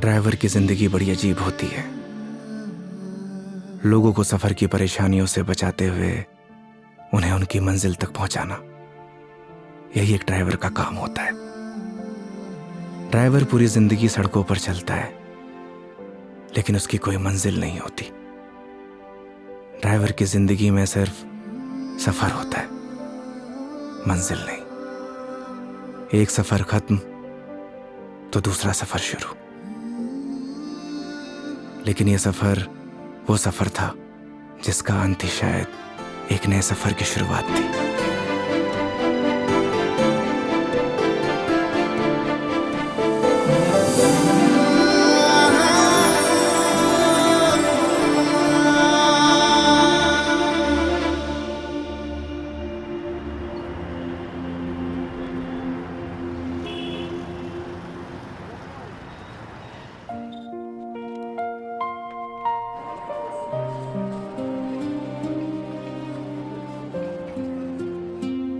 Driver की जिंदगी बड़ी अजीब होती है। लोगों को सफर की परेशानियों से बचाते हुए उन्हें उनकी मंजिल तक पहुंचाना, यही एक ड्राइवर का काम होता है। ड्राइवर पूरी जिंदगी सड़कों पर चलता है, लेकिन उसकी कोई मंजिल नहीं होती। ड्राइवर की जिंदगी में सिर्फ सफर होता है, मंजिल नहीं। एक सफर खत्म तो दूसरा सफर शुरू। लेकिन यह सफर वो सफर था जिसका अंत ही शायद एक नए सफर की शुरुआत थी।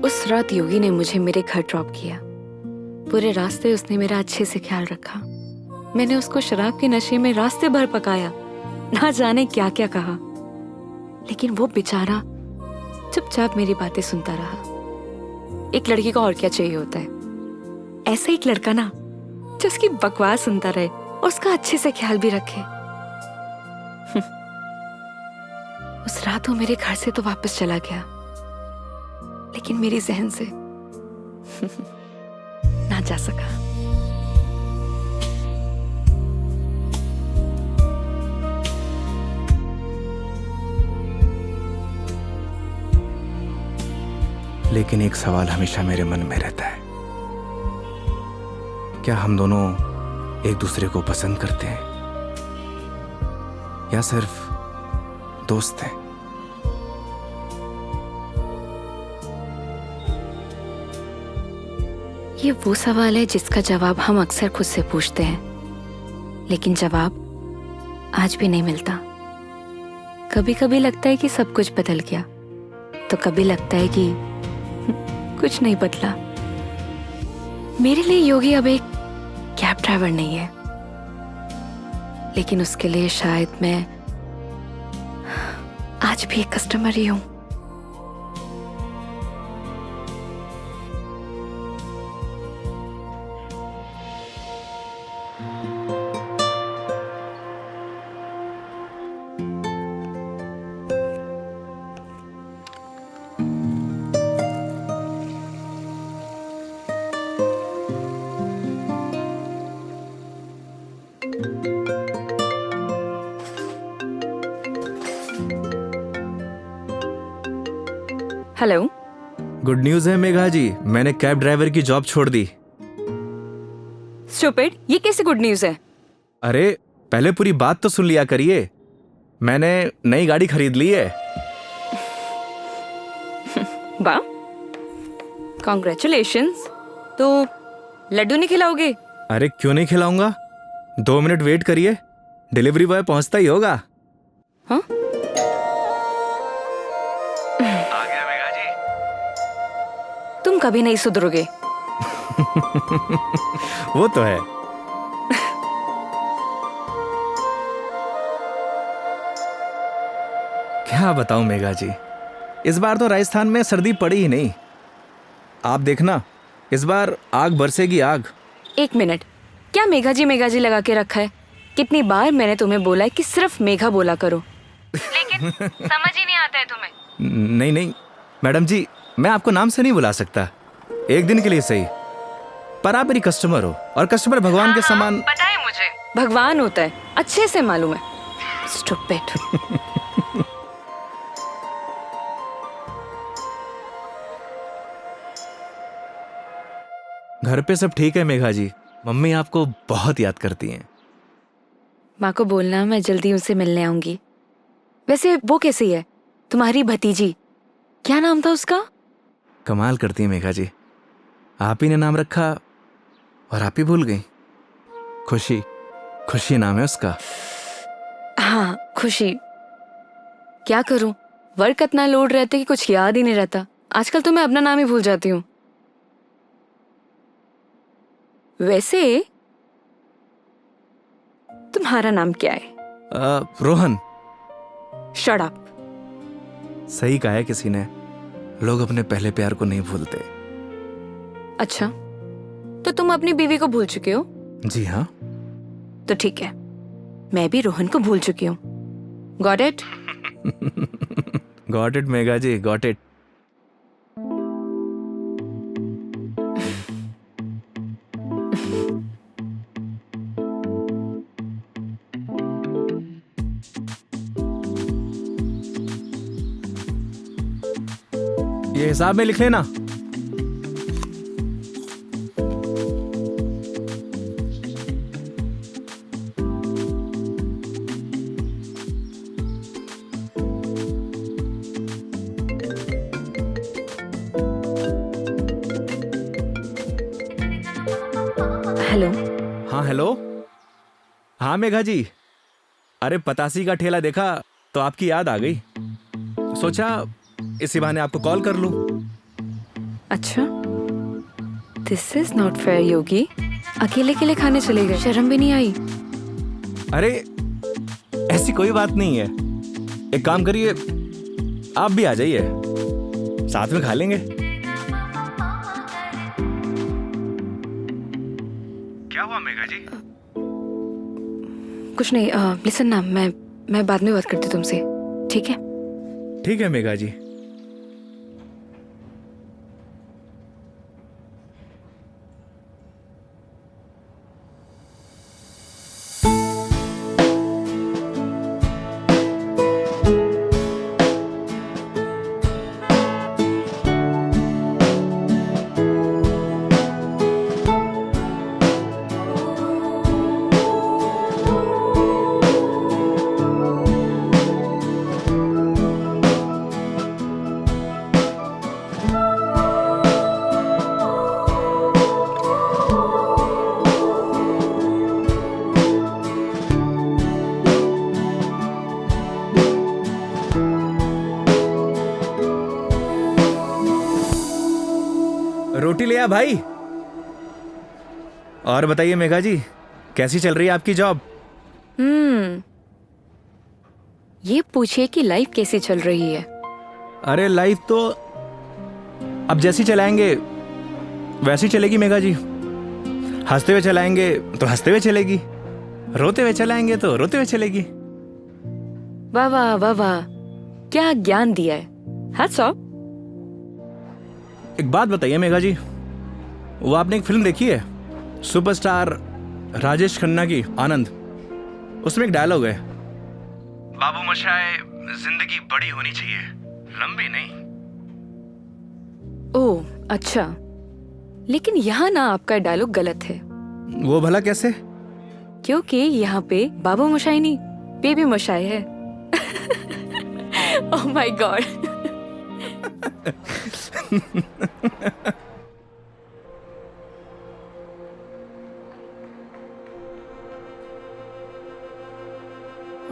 उस रात योगी ने मुझे मेरे घर ड्रॉप किया। पूरे रास्ते उसने मेरा अच्छे से ख्याल रखा। मैंने उसको शराब के नशे में रास्ते भर पकाया, ना जाने क्या क्या कहा, लेकिन वो बेचारा चुपचाप मेरी बातें सुनता रहा। एक लड़की को और क्या चाहिए होता है? ऐसा एक लड़का ना जो उसकी बकवास सुनता रहे और उसका अच्छे से ख्याल भी रखे। उस रात वो मेरे घर से तो वापस चला गया, लेकिन मेरी जहन से ना जा सका। लेकिन एक सवाल हमेशा मेरे मन में रहता है, क्या हम दोनों एक दूसरे को पसंद करते हैं या सिर्फ दोस्त हैं? ये वो सवाल है जिसका जवाब हम अक्सर खुद से पूछते हैं, लेकिन जवाब आज भी नहीं मिलता। कभी कभी लगता है कि सब कुछ बदल गया, तो कभी लगता है कि कुछ नहीं बदला। मेरे लिए योगी अब एक कैब ड्राइवर नहीं है, लेकिन उसके लिए शायद मैं आज भी एक कस्टमर ही हूं। हेलो। गुड न्यूज़ है मेघा जी, मैंने कैब ड्राइवर की जॉब छोड़ दी। स्टूपिड, ये कैसे गुड न्यूज़ है? अरे पहले पूरी बात तो सुन लिया करिए। मैंने नई गाड़ी खरीद ली है। वाह, कॉन्ग्रेचुलेशंस। तो लड्डू नहीं खिलाओगे? अरे क्यों नहीं खिलाऊंगा, 2 मिनट वेट करिए, डिलीवरी बॉय पहुंचता ही होगा। हाँ? आ गया मेघा जी। तुम कभी नहीं सुधरोगे। वो तो है। क्या बताऊं मेघा जी, इस बार तो राजस्थान में सर्दी पड़ी ही नहीं। आप देखना, इस बार आग बरसेगी आग। एक मिनट, क्या मेघा जी लगा के रखा है? कितनी बार मैंने तुम्हें बोला है कि सिर्फ मेघा बोला करो, लेकिन समझ ही नहीं आता है तुम्हें। नहीं नहीं मैडम जी, मैं आपको नाम से नहीं बुला सकता, एक दिन के लिए सही, पर आप मेरी कस्टमर हो और कस्टमर भगवान के समान। पता है मुझे, भगवान होता है, अच्छे से मालूम है। स्टूपिड। घर पे सब ठीक है मेघा जी, मम्मी आपको बहुत याद करती हैं। माँ को बोलना मैं जल्दी उनसे मिलने आऊंगी। वैसे वो कैसी है, तुम्हारी भतीजी? क्या नाम था उसका? कमाल करती हैं मेघा जी, आप ही ने नाम रखा और आप ही भूल गई। खुशी, खुशी नाम है उसका। हाँ, खुशी। क्या करूं, वर्क इतना लोड रहता है कि कुछ याद ही नहीं रहता। आजकल तो मैं अपना नाम ही भूल जाती हूँ। वैसे तुम्हारा नाम क्या है? रोहन। Shut up. सही कहा है किसी ने, लोग अपने पहले प्यार को नहीं भूलते। अच्छा, तो तुम अपनी बीवी को भूल चुके हो? जी हाँ। तो ठीक है, मैं भी रोहन को भूल चुकी हूँ। Got it? Got it Megha ji, got it. ये हिसाब में लिख लेना। हेलो। हाँ हेलो। हाँ मेघा जी, अरे पतासी का ठेला देखा तो आपकी याद आ गई, सोचा इसी बहाने आपको कॉल कर लूं। अच्छा, दिस इज नॉट फेयर योगी। अकेले अकेले खाने चले गए, शर्म भी नहीं आई? अरे ऐसी कोई बात नहीं है, एक काम करिए, आप भी आ जाइए, साथ में खा लेंगे। क्या हुआ मेघा जी? कुछ नहीं। लिसन ना, मैं बाद में बात करती हूँ तुमसे, ठीक है? ठीक है मेघा जी। रोटी ले आ भाई। और बताइए मेघा जी, कैसी चल रही है आपकी जॉब? ये पूछिए कि लाइफ कैसी चल रही है। अरे लाइफ तो अब जैसी चलाएंगे वैसी चलेगी मेघा जी। हंसते हुए चलाएंगे तो हंसते हुए चलेगी, रोते हुए चलाएंगे तो रोते हुए चलेगी। वाह वाह वाह वाह, क्या ज्ञान दिया है। Hats off. एक बात बताइए मेघा जी, वो आपने एक फिल्म देखी है सुपरस्टार राजेश खन्ना की, आनंद? उसमें एक डायलॉग है, बाबू मोशाय, जिंदगी बड़ी होनी चाहिए, लंबी नहीं। ओह अच्छा, लेकिन यहाँ ना आपका डायलॉग गलत है। वो भला कैसे? क्योंकि यहाँ पे बाबू मोशाई नहीं, बेबी मोशाई है। Oh my God.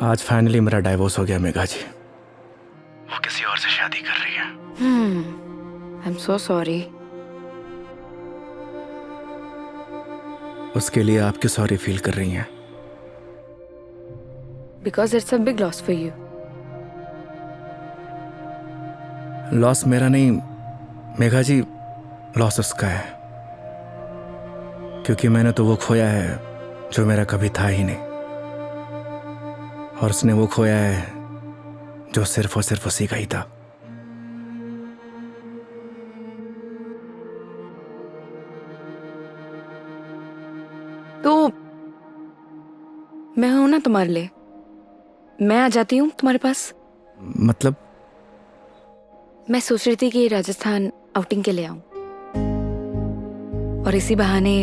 आज फाइनली मेरा डाइवोर्स हो गया मेघा जी। वो किसी और से शादी कर रही है। I am so sorry. उसके लिए आप क्यों सॉरी फील कर रही हैं? Because it's a big loss for you. Loss मेरा नहीं मेघा जी, लॉस उसका है, क्योंकि मैंने तो वो खोया है जो मेरा कभी था ही नहीं, और उसने वो खोया है जो सिर्फ और सिर्फ उसी का ही था। तो मैं हूं ना तुम्हारे लिए, मैं आ जाती हूँ तुम्हारे पास। मतलब? मैं सोच रही थी कि राजस्थान आउटिंग के लिए आऊं, और इसी बहाने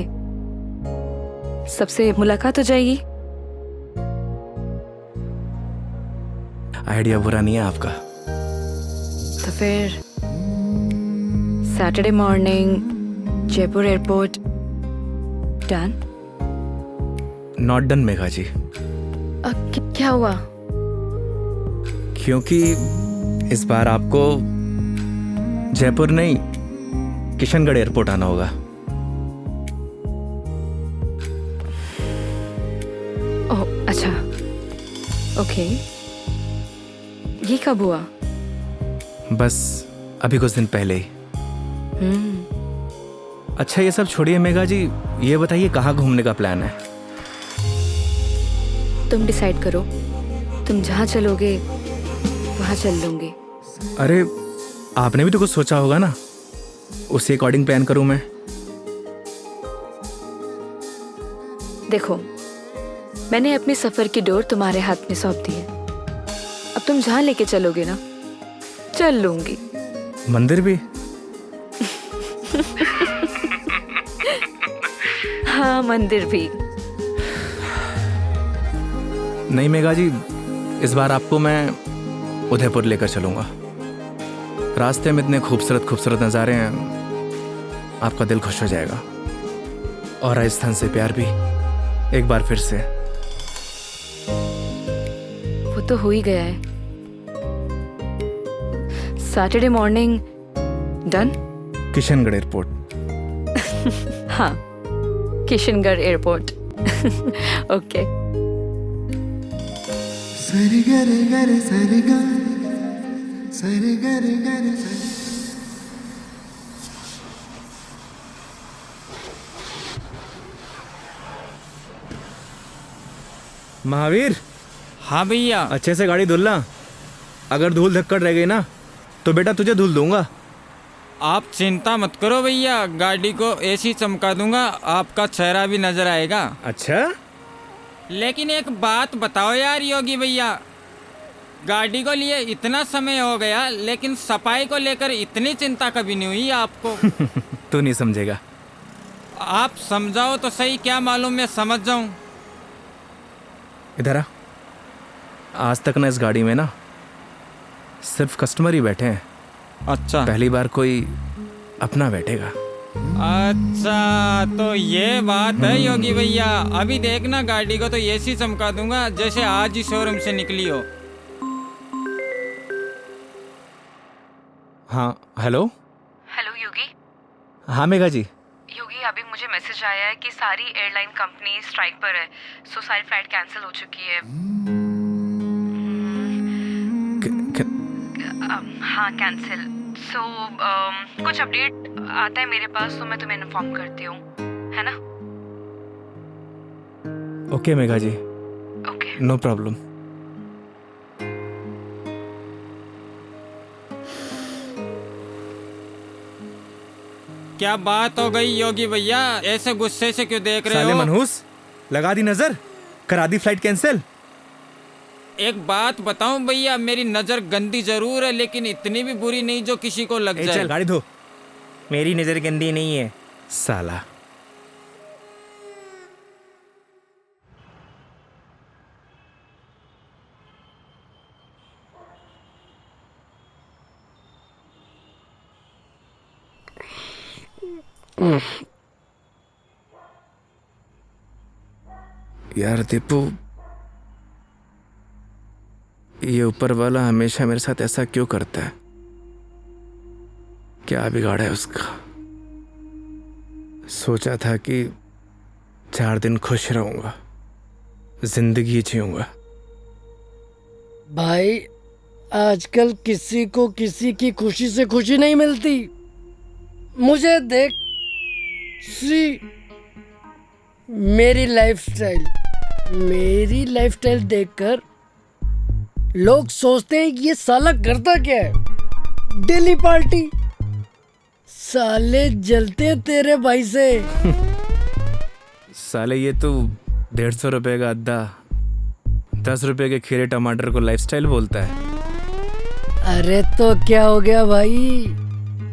सबसे मुलाकात हो जाएगी। आइडिया बुरा नहीं है आपका। तो फिर Saturday morning Jaipur airport. Done? Not done Megha ji. क्या हुआ? क्योंकि इस बार आपको जयपुर नहीं, किशनगढ़ एयरपोर्ट आना होगा। ओह ओके, ये कब हुआ? बस अभी कुछ दिन पहले ही। अच्छा ये सब छोड़िए मेघा जी, ये बताइए कहाँ घूमने का प्लान है? तुम डिसाइड करो, तुम जहाँ चलोगे वहाँ चल लूंगी। अरे आपने भी तो कुछ सोचा होगा ना, उसी अकॉर्डिंग प्लान करूँ मैं। देखो, मैंने अपने सफर की डोर तुम्हारे हाथ में सौंप दी है। अब तुम जहाँ लेके चलोगे ना, चल लूंगी। मंदिर भी? हाँ, मंदिर भी। नहीं मेघा जी, इस बार आपको मैं उदयपुर लेकर चलूंगा। रास्ते में इतने खूबसूरत खूबसूरत नज़ारे हैं, आपका दिल खुश हो जाएगा। और राजस्थान से प्यार भी एक बार फिर से। वो तो हो ही गया है। Saturday morning done. Kishangarh airport. हाँ, किशनगढ़ एयरपोर्ट। ओके। सरी गरे गरे सरी गा, सरी गरे गरे सरी। महावीर, हाँ भैया। अच्छे से गाड़ी धुलना। अगर धूल धक्कड़ रह गई ना तो बेटा तुझे धुल दूंगा। आप चिंता मत करो भैया, गाड़ी को ऐसी चमका दूंगा आपका चेहरा भी नजर आएगा। अच्छा? लेकिन एक बात बताओ यार योगी भैया, गाड़ी को लिए इतना समय हो गया लेकिन सफाई को लेकर इतनी चिंता कभी नहीं हुई आपको। तू नहीं समझेगा। आप समझाओ तो सही, क्या मालूम मैं समझ जाऊं। इधर आ। आज तक ना इस गाड़ी में ना सिर्फ कस्टमर ही बैठे हैं। अच्छा, पहली बार कोई अपना बैठेगा। अच्छा तो ये बात है योगी भैया। अभी देखना गाड़ी को तो ऐसी चमका दूंगा जैसे आज ही शोरूम से निकली हो। हाँ हेलो। हेलो योगी। हाँ मेघा जी। योगी, अभी मुझे मैसेज आया है कि सारी एयरलाइन कंपनी स्ट्राइक पर है, सो सारी फ्लाइट कैंसिल हो चुकी है। हाँ, कैंसिल। सो कुछ अपडेट आता है मेरे पास तो मैं तुम्हें इन्फॉर्म करती हूँ, है ना? Okay Megha ji, okay. No problem. क्या बात हो गई योगी भैया, ऐसे गुस्से से क्यों देख रहे साले हो? मनहूस, लगा दी नजर, करा दी फ्लाइट कैंसिल। एक बात बताऊं भैया, मेरी नजर गंदी जरूर है लेकिन इतनी भी बुरी नहीं जो किसी को लग जाए। चल गाड़ी धो। मेरी नजर गंदी नहीं है साला। यार दीपू, ये ऊपर वाला हमेशा मेरे साथ ऐसा क्यों करता है? क्या बिगाड़ा है उसका? सोचा था कि 4 दिन खुश रहूंगा, जिंदगी जीऊंगा। भाई, आजकल किसी को किसी की खुशी से खुशी नहीं मिलती। मुझे देख, सी मेरी लाइफस्टाइल देखकर लोग सोचते हैं कि ये साला करता क्या है। Daily party. साले जलते हैं तेरे भाई से। साले ये तो 150 रुपए का अद्दा 10 रुपए के खीरे टमाटर को लाइफस्टाइल बोलता है। अरे तो क्या हो गया भाई,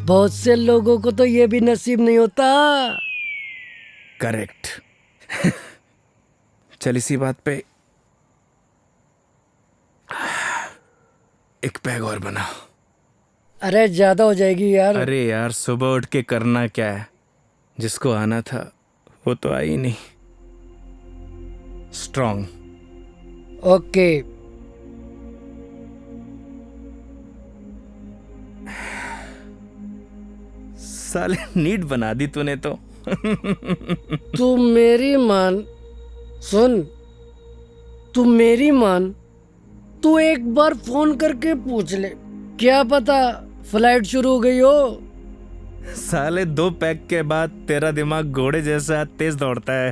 बहुत से लोगों को तो ये भी नसीब नहीं होता। करेक्ट। चल इसी बात पे एक पैग और बना। अरे ज्यादा हो जाएगी यार। अरे यार, सुबह उठ के करना क्या है? जिसको आना था वो तो आई नहीं। स्ट्रॉन्ग। ओके। साले नीट बना दी तूने तो। तू मेरी मान, सुन, तू मेरी मान, तू एक बार फोन करके पूछ ले, क्या पता फ्लाइट शुरू हो गई हो। साले 2 पैक के बाद तेरा दिमाग घोड़े जैसा तेज दौड़ता है।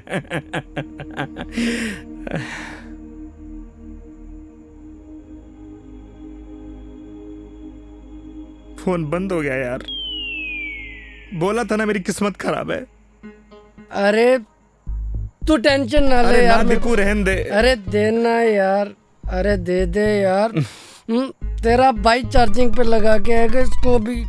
फोन बंद हो गया यार। बोला था ना मेरी किस्मत खराब है। अरे तू टेंशन ना ले अरे ना यार। दिकू रहन दे। अरे देना यार, अरे दे दे यार। तेरा भाई चार्जिंग पे लगा के आएगा इसको भी।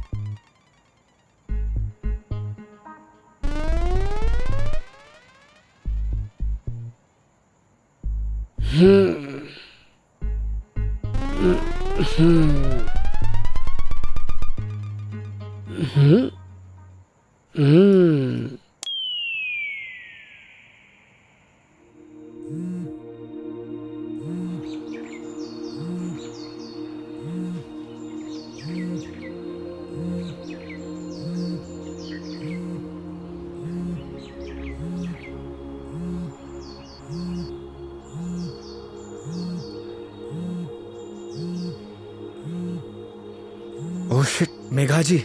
ओह शिट, मेघा जी।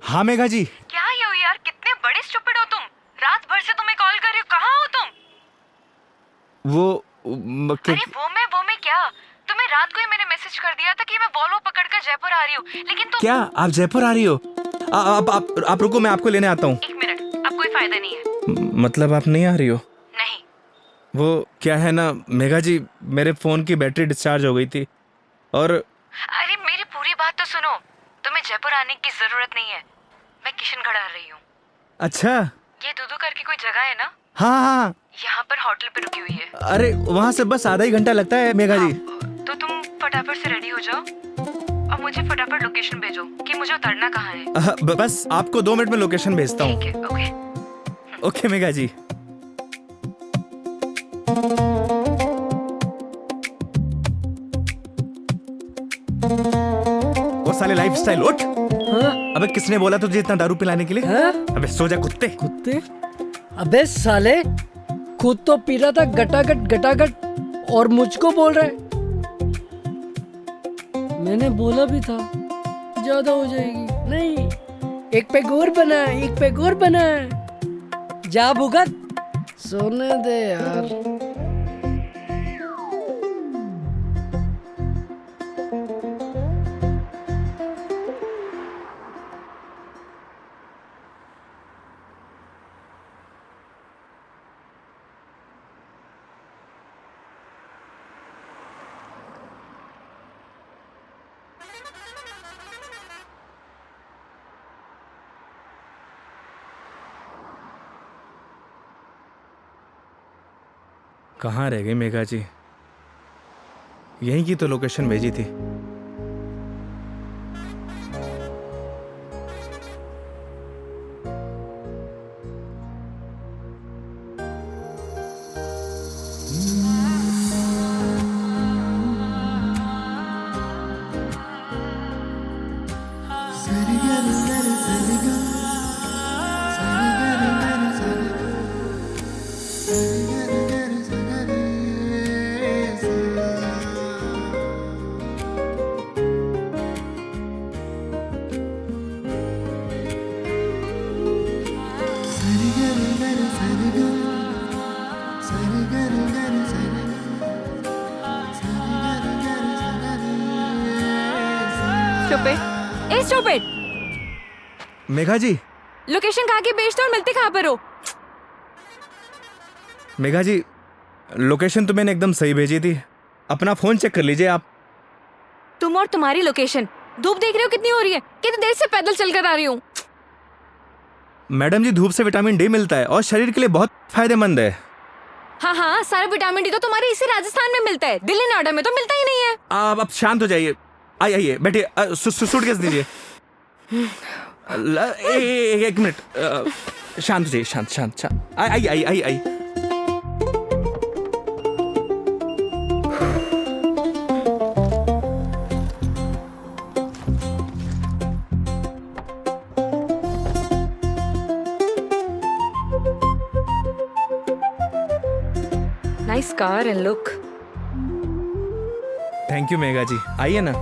हाँ मेघा जी। क्या ये हो यार, कितने बड़े स्टूपिड हो तुम। रात भर से तुम्हें कॉल कर रही हूँ, कहाँ हो तुम? अरे वो मैं क्या, तुम्हें रात को ही मैंने मैसेज कर दिया था कि मैं वॉल्वो पकड़कर जयपुर आ रही हूँ, लेकिन तुम क्या आप जयपुर आ रही हो? आप रुको, मैं आपको लेने आता हूँ। 1 मिनट, अब कोई फायदा नहीं है। मतलब आप नहीं आ रही हो? नहीं। वो क्या है ना मेघा जी, मेरे फोन की बैटरी डिस्चार्ज हो गई थी और अरे मेरी पूरी बात तो सुनो, तुम्हें जयपुर आने की जरूरत नहीं है। मैं किशनगढ़ आ रही हूँ। अच्छा। ये दूधू करके कोई जगह है ना, हाँ हाँ, यहाँ पर होटल पे रुकी हुई है। अरे वहाँ से बस आधा ही घंटा लगता है मेघा जी। तो तुम फटाफट से रेडी हो जाओ और मुझे फटाफट लोकेशन भेजो कि मुझे उतरना कहाँ है। बस आपको 2 मिनट में लोकेशन भेजता हूँ। ठीक है, ओके। ओके मेघा जी। वो साले लाइफस्टाइल उठ। हाँ? अबे किसने बोला तुझे इतना दारू पिलाने के लिए? हाँ? अबे सो जा कुत्ते। कुत्ते? अबे साले, खुद तो पी रहा था गटागट गटागट और मुझको बोल रहा है। मैंने बोला भी था ज्यादा हो जाएगी। नहीं, 1 पैक और बना, 1 पैक और बना। जा भुगत, सोने दे यार। कहाँ रह गई मेघा जी? यहीं की तो लोकेशन भेजी थी। स्टूपिड। मेघा जी, लोकेशन कहाँ की भेजते हो और मिलते कहाँ पर हो? मेघा जी, लोकेशन तो मैंने एकदम सही भेजी थी। अपना फोन चेक कर लीजिए आप। तुम और तुम्हारी लोकेशन। धूप देख रहे हो कितनी हो रही है? कितनी देर से पैदल चलकर आ रही हूँ। मैडम जी, धूप से विटामिन डी मिलता है और शरीर के लिए बहुत फायदेमंद है। हाँ हाँ, सारा विटामिन डी तो तुम्हारे इसी राजस्थान में मिलता है, दिल्ली नोएडा में तो मिलता ही नहीं है। आप शांत हो जाइए। आइए बैठिए। सूटकेस दीजिए। 1 मिनट, शांत हो जाइए। शांत। आई। Nice car and look. Thank you Megha ji, आइए ना।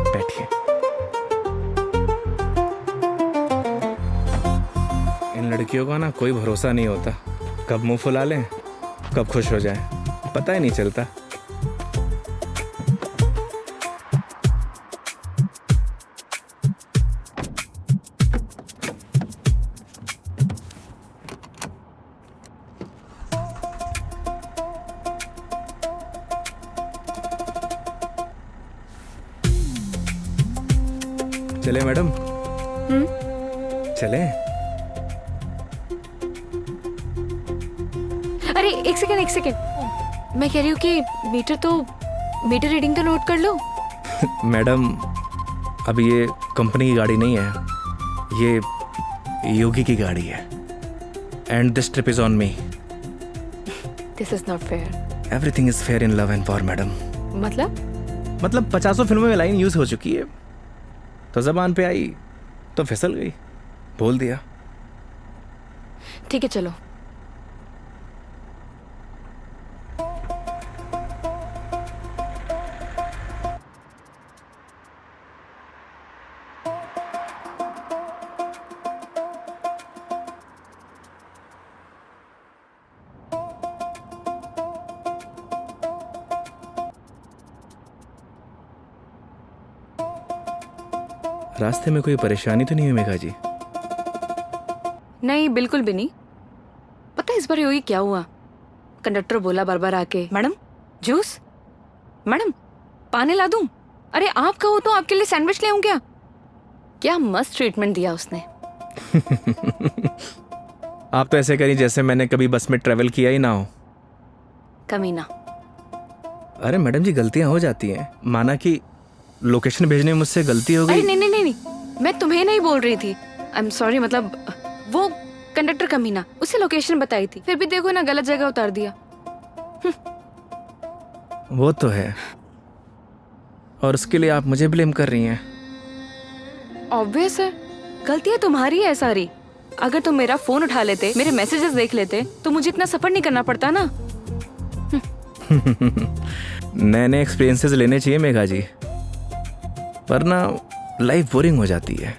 बैठिए। इन लड़कियों का ना कोई भरोसा नहीं होता, कब मुंह फुला लें कब खुश हो जाए, पता ही नहीं चलता। चले मैडम? चले? अरे एक सेकेंड, मैं कह रही हूँ कि मीटर रीडिंग तो नोट कर लो। मैडम अब ये कंपनी की गाड़ी नहीं है, ये योगी की गाड़ी है। And this trip is on me. This is not fair. Everything is fair in love and war madam. मतलब 50 फिल्मों में लाइन यूज हो चुकी है, तो जबान पे आई तो फिसल गई, बोल दिया। ठीक है चलो। रास्ते में कोई परेशानी तो नहीं हुई मेघा जी? नहीं बिल्कुल भी नहीं। पता है इस बार योगी क्या हुआ? कंडक्टर बोला बार बार आके, मैडम जूस, मैडम पानी ला दूं? अरे आप कहो तो आपके लिए सैंडविच ले आऊं क्या? क्या मस्त ट्रीटमेंट दिया उसने। आप तो ऐसे करी जैसे मैंने कभी बस में ट्रेवल किया ही ना हो। कमीना। अरे मैडम जी गलतियां हो जाती हैं, माना कि लोकेशन भेजने में मुझसे गलती हो अरे गई। नहीं, मैं तुम्हें नहीं बोल रही थी। आई एम सॉरी, मतलब वो कंडक्टर कमीना, उसे लोकेशन बताई थी, फिर भी देखो ना गलत जगह उतार दिया। वो तो है, और उसके लिए आप मुझे ब्लेम कर रही हैं। ऑब्वियस है, गलतियां तुम्हारी है सारी। अगर तुम मेरा फोन उठा लेते, मेरे मैसेजेस देख लेते, तो मुझे इतना सफर नहीं करना पड़ता ना। नए नए एक्सपीरियंसेस लेने चाहिए मेघा जी, वरना लाइफ बोरिंग हो जाती है।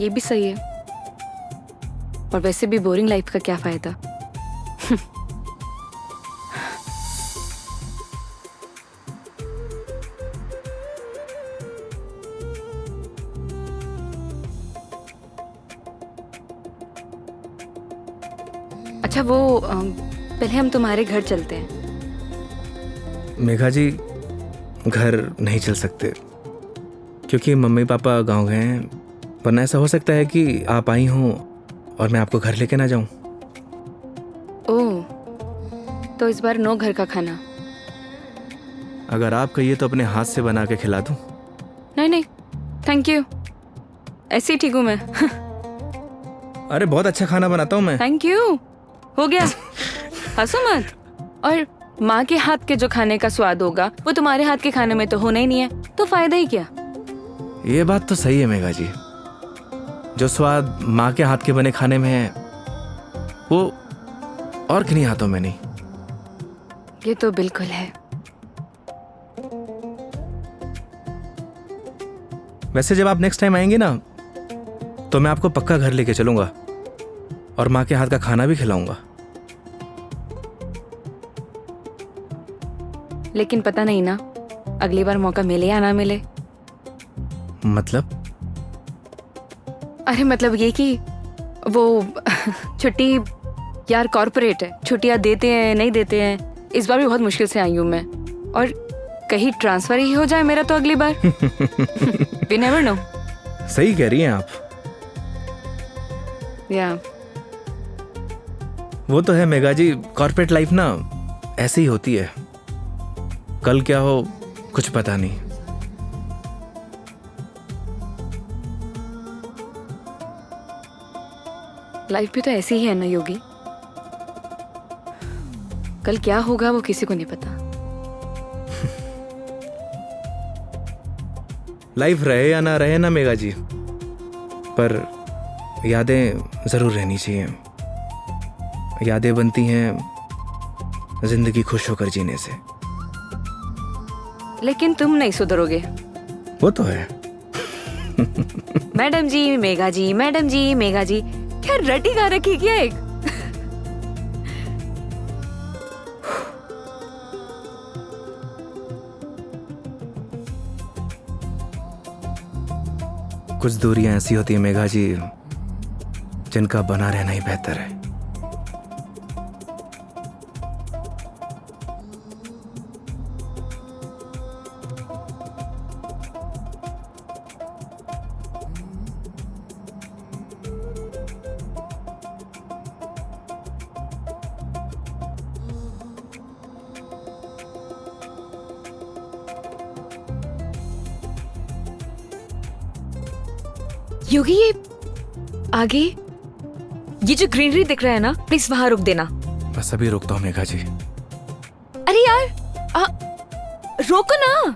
ये भी सही है, और वैसे भी बोरिंग लाइफ का क्या फायदा। अच्छा वो पहले हम तुम्हारे घर चलते हैं। मेघा जी घर नहीं चल सकते, क्योंकि मम्मी पापा गांव गए हैं, वरना ऐसा हो सकता है कि आप आई हों और मैं आपको घर लेके ना जाऊं। ओह, तो इस बार नो घर का खाना। अगर आप कहिए तो अपने हाथ से बना के खिला दूं। नहीं थैंक यू, ऐसे ही ठीक हूँ मैं। अरे बहुत अच्छा खाना बनाता हूं मैं। थैंक यू, हो गया। हंसो मत। और माँ के हाथ के जो खाने का स्वाद होगा वो तुम्हारे हाथ के खाने में तो होना ही नहीं है, तो फायदा ही क्या। ये बात तो सही है मेघा जी, जो स्वाद माँ के हाथ के बने खाने में है वो और किन्हीं हाथों में नहीं। ये तो बिल्कुल है। वैसे जब आप नेक्स्ट टाइम आएंगे ना, तो मैं आपको पक्का घर लेके चलूंगा और माँ के हाथ का खाना भी खिलाऊंगा। लेकिन पता नहीं ना, अगली बार मौका मिले या ना मिले। मतलब? अरे मतलब ये कि वो छुट्टी यार कॉर्पोरेट है, छुट्टियां देते हैं नहीं देते हैं। इस बार भी बहुत मुश्किल से आई हूँ मैं, और कहीं ट्रांसफर ही हो जाए मेरा तो अगली बार। We never know। सही कह रही हैं आप। या वो तो है मेघा जी, कॉर्पोरेट लाइफ ना ऐसे ही होती है, कल क्या हो कुछ पता नहीं। लाइफ भी तो ऐसी ही है ना योगी, कल क्या होगा वो किसी को नहीं पता। लाइफ रहे या ना रहे ना मेघा जी, पर यादें जरूर रहनी चाहिए। यादें बनती हैं जिंदगी खुश होकर जीने से। लेकिन तुम नहीं सुधरोगे। वो तो है। मैडम जी मेघा जी, मैडम जी मेघा जी, क्या रटी गा रखी क्या एक? कुछ दूरियां ऐसी होती है मेघा जी जिनका बना रहना ही बेहतर है। योगी ये आगे ये जो ग्रीनरी दिख रहा है ना, प्लीज वहां रुक देना। बस अभी रुकता हूँ मेघा जी। अरे यार रोको ना।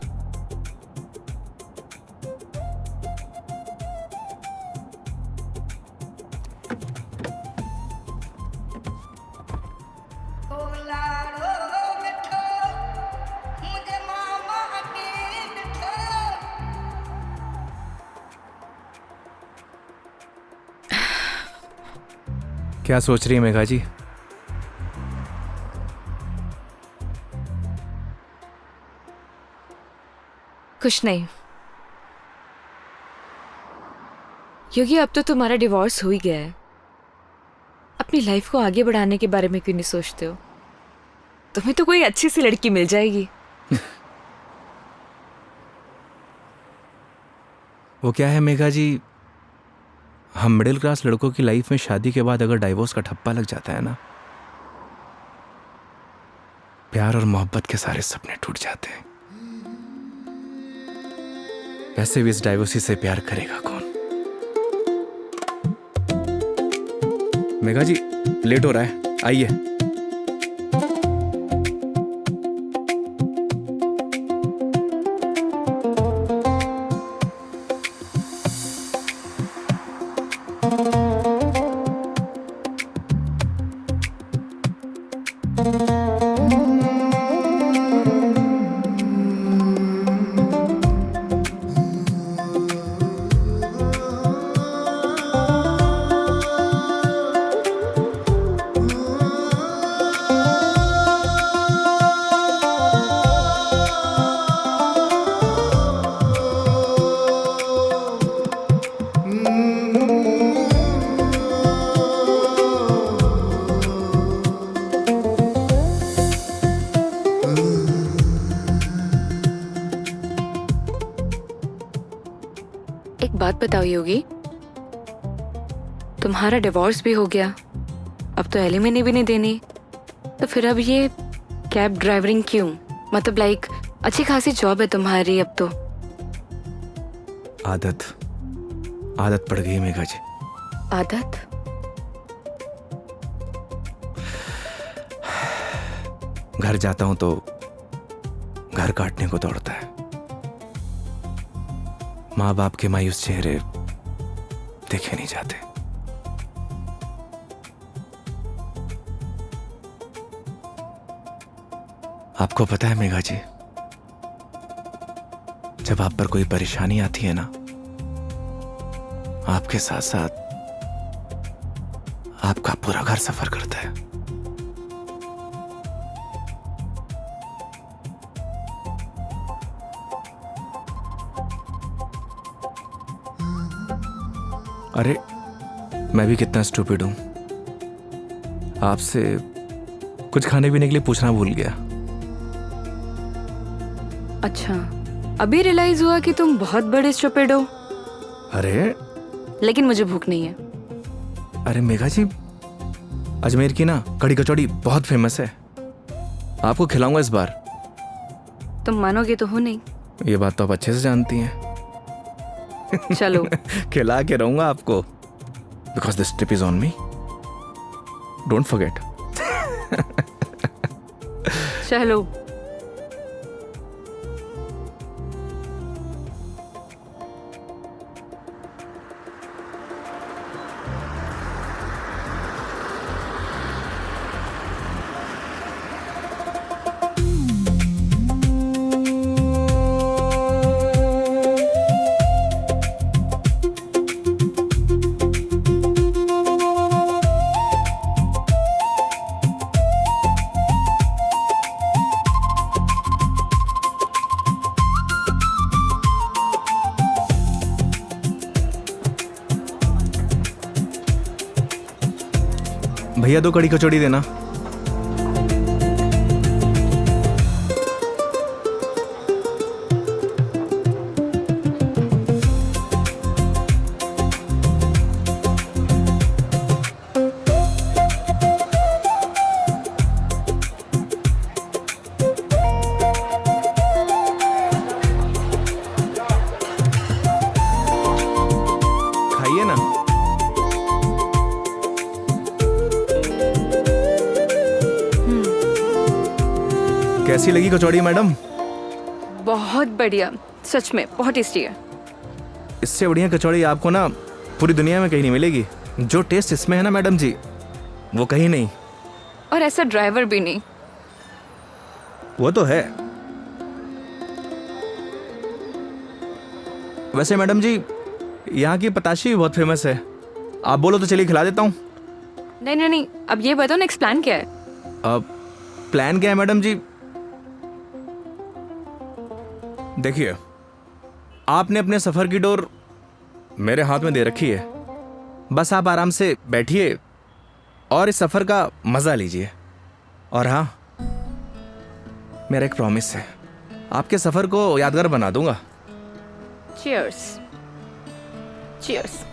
क्या सोच रही है मेघा जी? कुछ नहीं योगी, अब तो तुम्हारा डिवोर्स हो ही गया है। अपनी लाइफ को आगे बढ़ाने के बारे में क्यों नहीं सोचते हो? तुम्हें तो कोई अच्छी सी लड़की मिल जाएगी। वो क्या है मेघा जी, हम मिडिल क्लास लड़कों की लाइफ में शादी के बाद अगर डाइवोर्स का ठप्पा लग जाता है ना, प्यार और मोहब्बत के सारे सपने टूट जाते हैं। वैसे भी इस डाइवोर्सी से प्यार करेगा कौन? मेघा जी लेट हो रहा है, आइए। एक बात बताओ योगी, तुम्हारा डिवोर्स भी हो गया, अब तो एलिमनी भी नहीं देनी, तो फिर अब ये कैब ड्राइवरिंग क्यों? मतलब लाइक अच्छी खासी जॉब है तुम्हारी अब तो। आदत पड़ गई मेघा जी। आदत? घर जाता हूं तो घर काटने को दौड़ता है। माँ बाप के मायूस चेहरे देखे नहीं जाते। आपको पता है मेघा जी, जब आप पर कोई परेशानी आती है ना, आपके साथ साथ आपका पूरा घर सफर करता है। अरे मैं भी कितना स्टूपिड हूं, आपसे कुछ खाने पीने के लिए पूछना भूल गया। अच्छा, अभी रियलाइज हुआ कि तुम बहुत बड़े स्टूपिड हो। अरे लेकिन मुझे भूख नहीं है। अरे मेघा जी, अजमेर की ना कड़ी कचौड़ी बहुत फेमस है, आपको खिलाऊंगा इस बार। तुम मानोगे तो हो नहीं। ये बात तो आप अच्छे से जानती हैं। चलो। खिला के रहूंगा आपको, because this trip is on me, don't forget. चलो। भैया 2 कड़ी कचौड़ी देना। खाइए ना। कैसी लगी कचौड़ी मैडम? बहुत बढ़िया, सच में बहुत टेस्टी है। इससे बढ़िया कचौड़ी आपको ना पूरी दुनिया में कहीं नहीं मिलेगी। जो टेस्ट इसमें है ना मैडम जी, वो कहीं नहीं। और ऐसा ड्राइवर भी नहीं। वो तो है। वैसे मैडम जी, यहाँ की पताशी भी बहुत फेमस है। आप बोलो तो चलिए खिला देता हूँ। नहीं नहीं नहीं, अब ये बताओ नेक्स्ट प्लान क्या है? अब प्लान क्या है मैडम जी? देखिए, आपने अपने सफर की डोर मेरे हाथ में दे रखी है। बस आप आराम से बैठिए और इस सफर का मजा लीजिए। और हाँ, मेरा एक प्रॉमिस है, आपके सफर को यादगार बना दूंगा। चीयर्स। चीयर्स।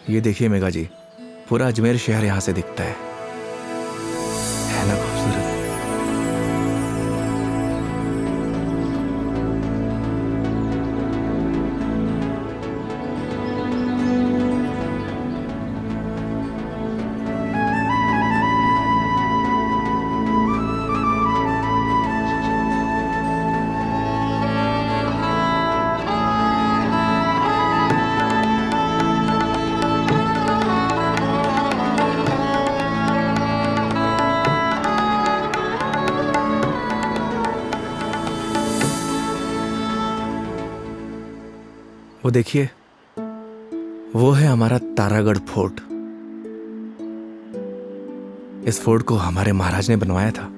ये देखिए मेघा जी, पूरा अजमेर शहर यहाँ से दिखता है ना खूबसूरत? वो देखिए, वो है हमारा तारागढ़ फोर्ट। इस फोर्ट को हमारे महाराज ने बनवाया था।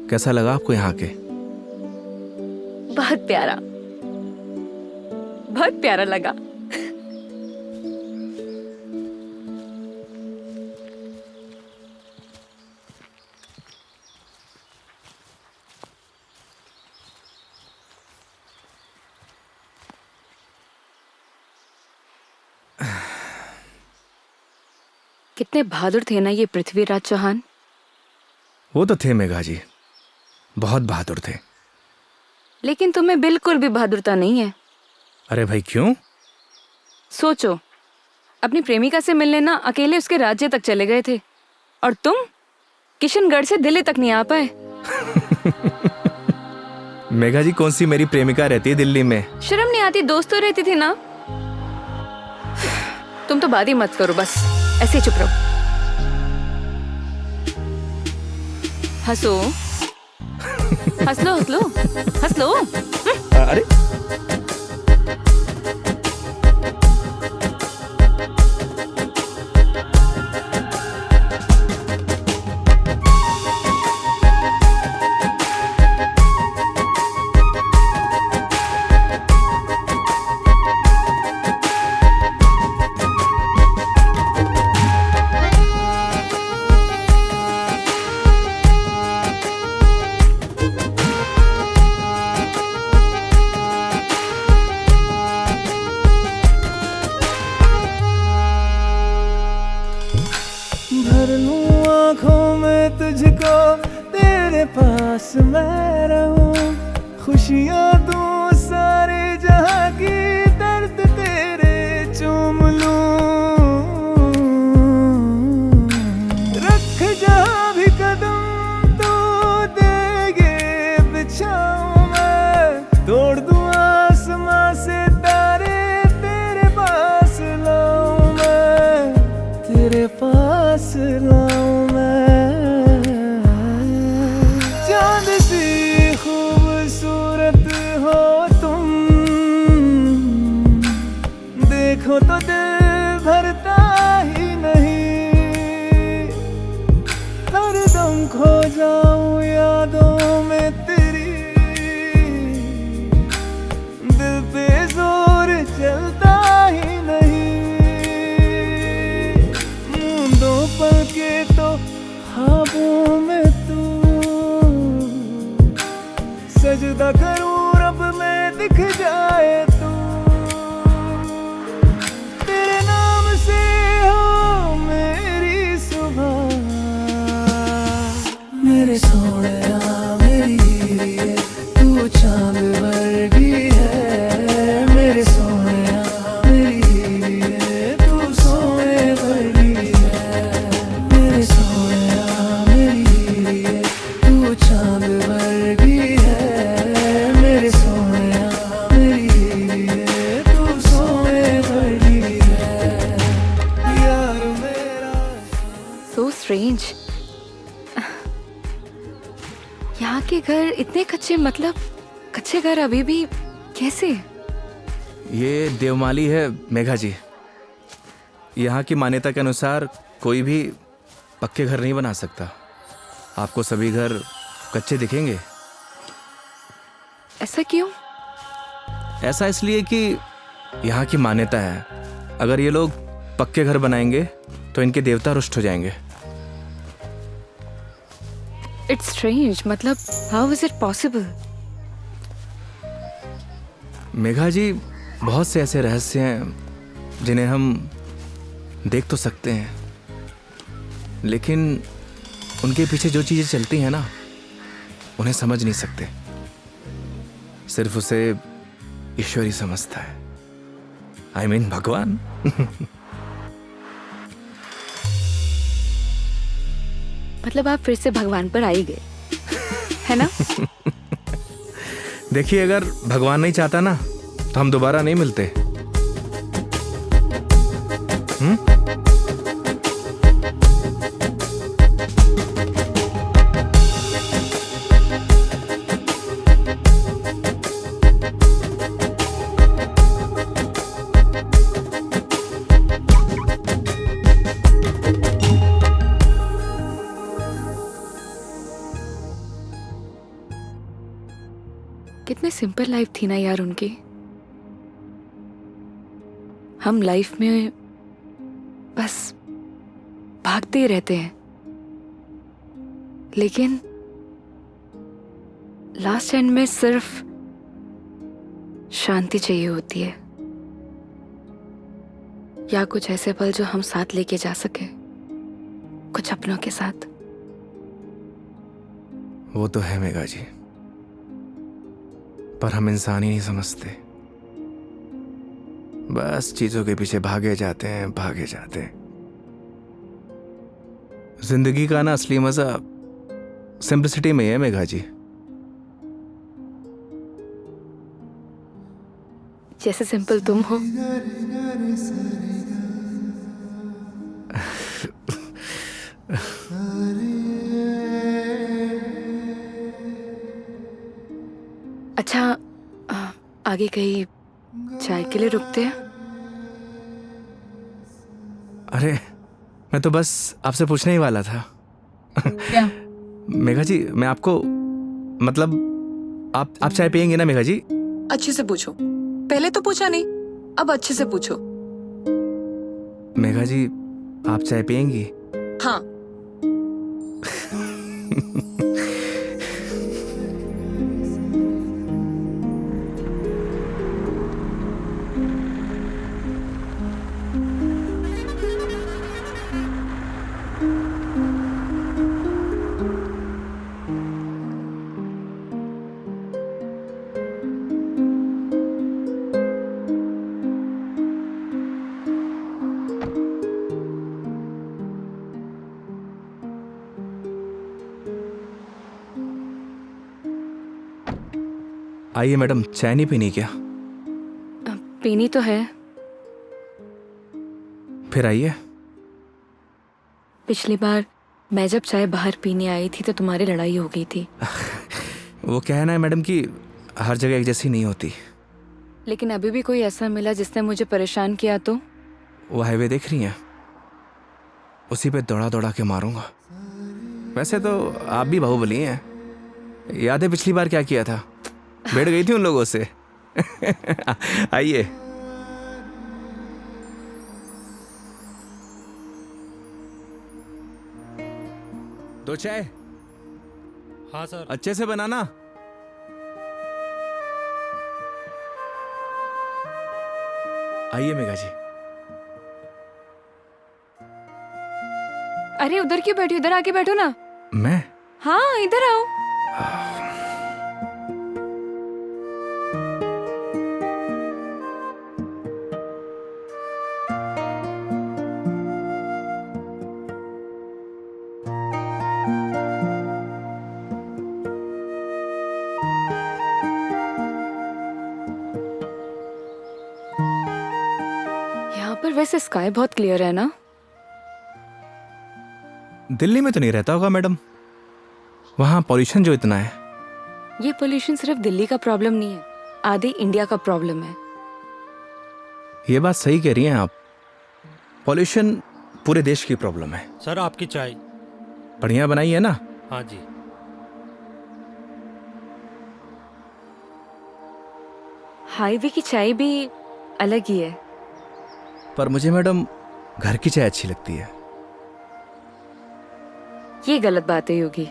कैसा लगा आपको यहाँ के? बहुत प्यारा, बहुत प्यारा लगा। कितने बहादुर थे ना ये पृथ्वीराज चौहान। वो तो थे मेघा जी, बहुत बहादुर थे। लेकिन तुम्हें बिल्कुल भी बहादुरता नहीं है। अरे भाई क्यों? सोचो, अपनी प्रेमिका से मिलने ना अकेले उसके राज्य तक चले गए थे, और तुम किशनगढ़ से दिल्ली तक नहीं आ पाए। मेघा जी, कौन सी मेरी प्रेमिका रहती है दिल्ली में? शर्म नहीं आती? दोस्त तो रहती थी ना। तुम तो बात ही मत करो, बस ऐसे ही चुप रहो। हंसो, हंस लो, हंस लो, हंस लो। अरे पास मैं रहूं, खुशियां दूं सारे जहां की, दर्द तेरे चूम लूं। रख जहां भी कदम तो देगे बिछाऊं मैं, तोड़ दूं आसमां से तारे, तेरे पास लाऊं मैं, तेरे पास लाऊं मैं। चांद सी खूबसूरत हो तुम, देखो तो दिल भरता ही नहीं, हरदम खो जाऊं यादों में तेरी, दिल पे जोर चलता ही नहीं। मूंदों पल के तो ख्वाबों में तू, सजदा करूं रब में दिख जाए तू, तेरे नाम से हो मेरी सुबह। मेरे सोनिया मेरी हीरे, तू चांद वर्गी है, मेरे सोनिया मेरी हीरे, तू सोने वर्गी है, मेरे सोनिया मेरी हीरे, तू चांद वर्गी है, मेरे सोनिया मेरी हीरे, तू सोने वर्गी है, यार मेरा। So strange. यहाँ के घर इतने कच्चे, मतलब कच्चे घर अभी भी कैसे? ये देवमाली है मेघा जी। यहाँ की मान्यता के अनुसार कोई भी पक्के घर नहीं बना सकता। आपको सभी घर कच्चे दिखेंगे। ऐसा क्यों? ऐसा इसलिए कि यहाँ की मान्यता है, अगर ये लोग पक्के घर बनाएंगे तो इनके देवता रुष्ट हो जाएंगे। इट्स स्ट्रेंज, मतलब how is it possible? Megha ji, बहुत से ऐसे रहस्य हैं जिन्हें हम देख तो सकते हैं, लेकिन उनके पीछे जो चीज़ें चलती हैं ना, उन्हें समझ नहीं सकते। सिर्फ उसे ईश्वर ही समझता है। I mean, भगवान। मतलब आप फिर से भगवान पर आ ही गए, है ना? देखिए, अगर भगवान नहीं चाहता ना तो हम दोबारा नहीं मिलते। कितने सिंपल लाइफ थी ना यार उनकी। हम लाइफ में बस भागते ही रहते हैं, लेकिन लास्ट एंड में सिर्फ शांति चाहिए होती है, या कुछ ऐसे पल जो हम साथ लेके जा सके, कुछ अपनों के साथ। वो तो है मेघा जी, पर हम इंसान ही नहीं समझते। बस चीजों के पीछे भागे जाते हैं, भागे जाते हैं। जिंदगी का ना असली मजा सिंपलिसिटी में है मेघा जी। जैसे सिंपल तुम हो। अच्छा, आगे कहीं चाय के लिए रुकते हैं? अरे, मैं तो बस आपसे पूछने ही वाला था। क्या? मेघा जी, मैं आपको मतलब आप चाय पियेंगे ना मेघा जी? अच्छे से पूछो, पहले तो पूछा नहीं, अब अच्छे से पूछो। मेघा जी, आप चाय पियेंगी? हाँ। आइए मैडम, चाय नहीं पीनी क्या? पीनी तो है। फिर आइए। पिछली बार मैं जब चाय बाहर पीने आई थी तो तुम्हारी लड़ाई हो गई थी। वो कहना है मैडम कि हर जगह एक जैसी नहीं होती। लेकिन अभी भी कोई ऐसा मिला जिसने मुझे परेशान किया तो? वो हाईवे देख रही हैं, उसी पे दौड़ा दौड़ा के मारूंगा। वैसे तो आप भी बाहुबली हैं। याद है पिछली बार क्या किया था? बैठ गई थी उन लोगों से। आइए। दो चाय। हाँ सर। अच्छे से बनाना। आइए मेघा जी। अरे उधर क्यों बैठी, उधर आके बैठो ना। मैं? हाँ इधर आओ। यहाँ पर वैसे स्काई बहुत क्लियर है ना? दिल्ली में तो नहीं रहता होगा मैडम, वहां पॉल्यूशन जो इतना है। ये पोल्यूशन सिर्फ दिल्ली का प्रॉब्लम नहीं है, आधे इंडिया का प्रॉब्लम है। ये बात सही कह रही हैं आप, पॉल्यूशन पूरे देश की प्रॉब्लम है। सर आपकी चाय। बढ़िया बनाई है ना? हाँ जी। हाईवे की चाय भी अलग ही है। पर मुझे मैडम घर की चाय अच्छी लगती है। ये गलत बात है योगी।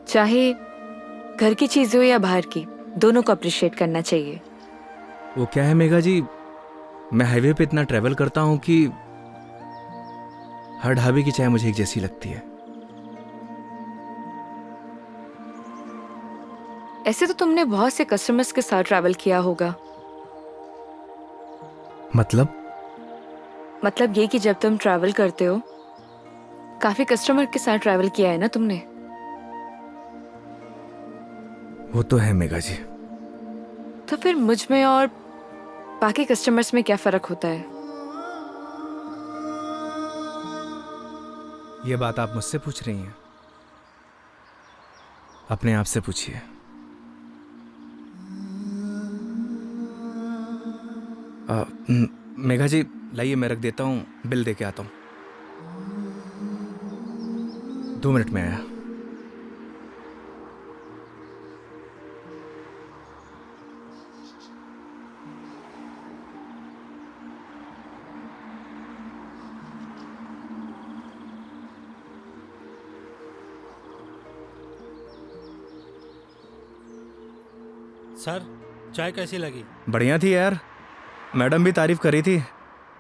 चाहे घर की चीज हो या बाहर की, दोनों को अप्रिशिएट करना चाहिए। वो क्या है मेघा जी, मैं हाईवे पे इतना ट्रैवल करता हूं कि हर ढाबे की चाय मुझे एक जैसी लगती है। ऐसे तो तुमने बहुत से कस्टमर्स के साथ ट्रैवल किया होगा। मतलब ये कि जब तुम ट्रैवल करते हो, काफी कस्टमर के साथ ट्रैवल किया है ना तुमने? वो तो है मेघा जी। तो फिर मुझ में और बाकी कस्टमर्स में क्या फर्क होता है? ये बात आप मुझसे पूछ रही हैं? अपने आप से पूछिए। मेघा जी लाइए, मैं रख देता हूँ, बिल दे के आता हूँ। 2 मिनट में आया। सर चाय कैसी लगी? बढ़िया थी यार, मैडम भी तारीफ कर रही थी।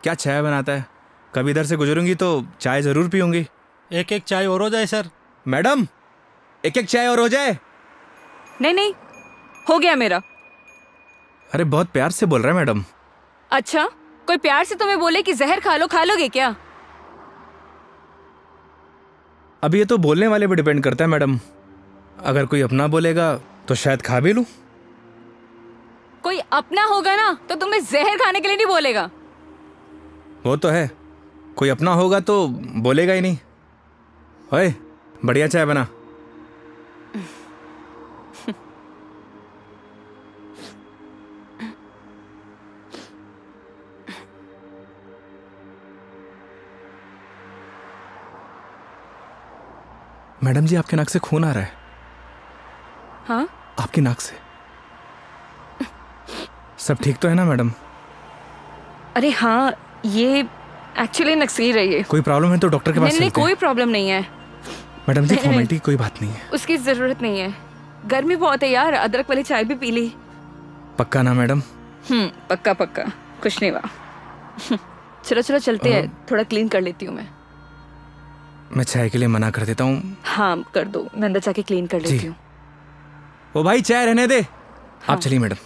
क्या चाय बनाता है, कभी इधर से गुजरूंगी तो चाय जरूर पीऊंगी। एक एक चाय और हो जाए सर। मैडम एक एक चाय और हो जाए। नहीं नहीं, हो गया मेरा। अरे बहुत प्यार से बोल रहा है मैडम। अच्छा, कोई प्यार से तुम्हें बोले कि जहर खा लो, खा लोगे क्या? अब ये तो बोलने वाले पे डिपेंड करता है मैडम। अगर कोई अपना बोलेगा तो शायद खा भी लूं। कोई अपना होगा ना तो तुम्हें जहर खाने के लिए नहीं बोलेगा। वो तो है, कोई अपना होगा तो बोलेगा ही नहीं। ओए बढ़िया चाय बना। मैडम जी आपके नाक से खून आ रहा है। हाँ? आपकी नाक से। सब ठीक तो है ना मैडम? अरे हाँ, ये एक्चुअली नक्सीर रही है। कोई प्रॉब्लम है तो डॉक्टर के पास नहीं नहीं, चलते हैं। कोई प्रॉब्लम नहीं है। मैडम जी नहीं, फॉर्मेलिटी की कोई बात नहीं है। उसकी जरूरत नहीं है। गर्मी बहुत है यार, अदरक वाली चाय भी पी ली। पक्का ना मैडम? पक्का पक्का, कुछ नहीं हुआ। चलो चलो चलते हैं, थोड़ा क्लीन कर लेती हूँ मैं। मैं चाय के लिए मना कर देता हूँ। हाँ कर दो, मैं अंदर जाके क्लीन कर लेती हूँ। ओ भाई चाय रहने दे। आप चलिए मैडम।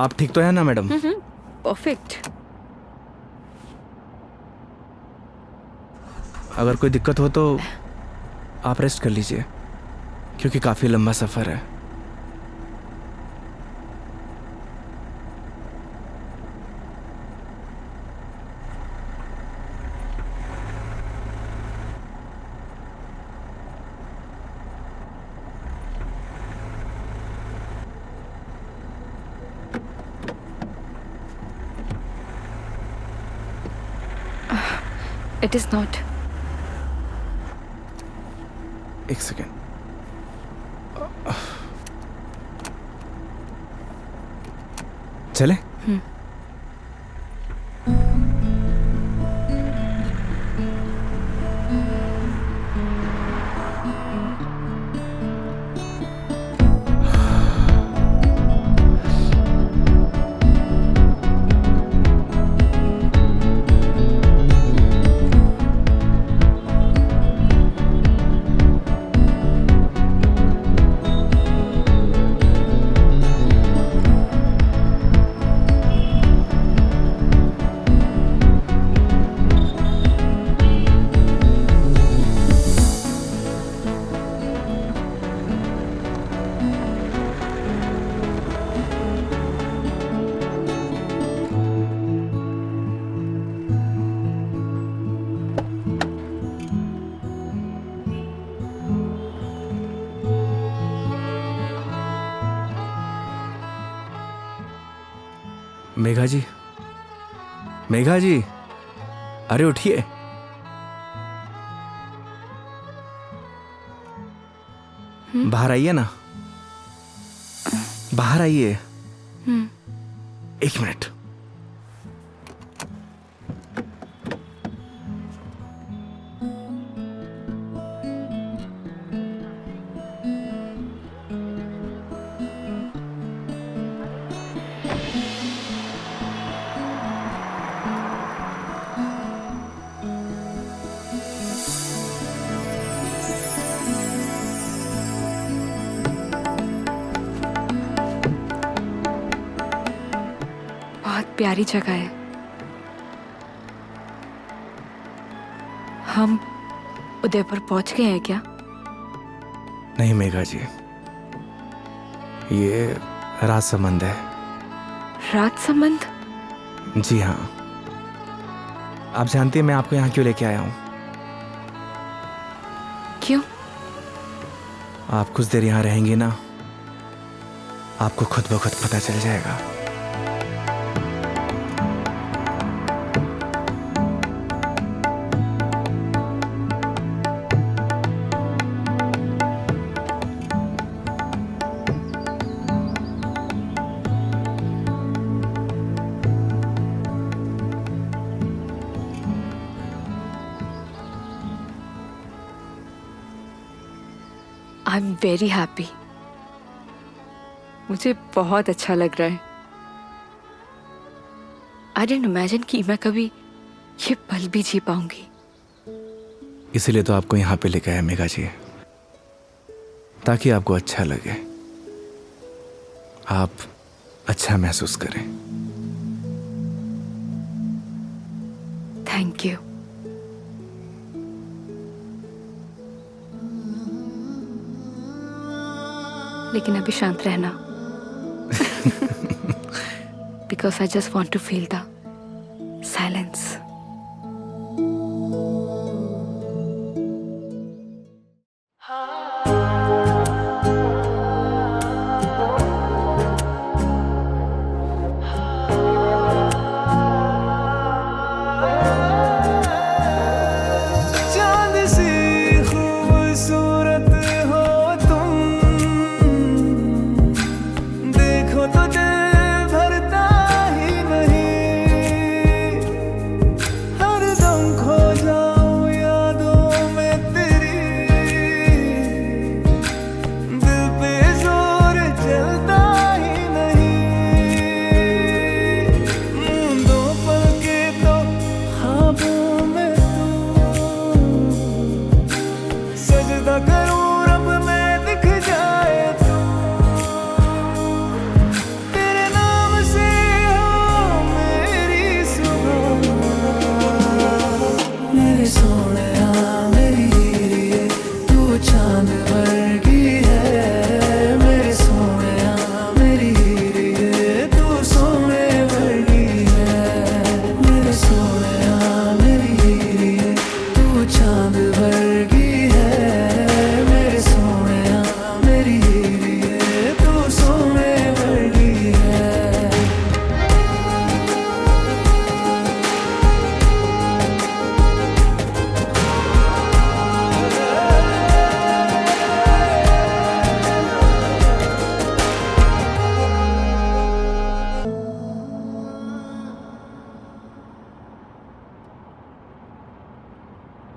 आप ठीक तो है ना मैडम? परफेक्ट। अगर कोई दिक्कत हो तो आप रेस्ट कर लीजिए, क्योंकि काफ़ी लंबा सफ़र है। It is not. एक सेकेंड। चले? मेघा जी, मेघा जी, अरे उठिए। बाहर आइए ना, बाहर आइए। एक मिनट। प्यारी जगह है। हम उदयपुर पहुंच गए हैं क्या? नहीं मेघा जी, ये राज संबंध है। राज संबंध? जी हाँ। आप जानती हैं मैं आपको यहाँ क्यों लेके आया हूँ? क्यों? आप कुछ देर यहाँ रहेंगी ना, आपको खुद ब खुद पता चल जाएगा। I am very happy. मुझे बहुत अच्छा लग रहा है। आई डिडंट इमेजिन कि मैं कभी ये पल भी जी पाऊंगी। इसीलिए तो आपको यहाँ पे लेके आया मेघा जी, ताकि आपको अच्छा लगे, आप अच्छा महसूस करें। Thank you. लेकिन अभी शांत रहना, because I just want to feel the silence. देखो तो दिल भरता ही नहीं।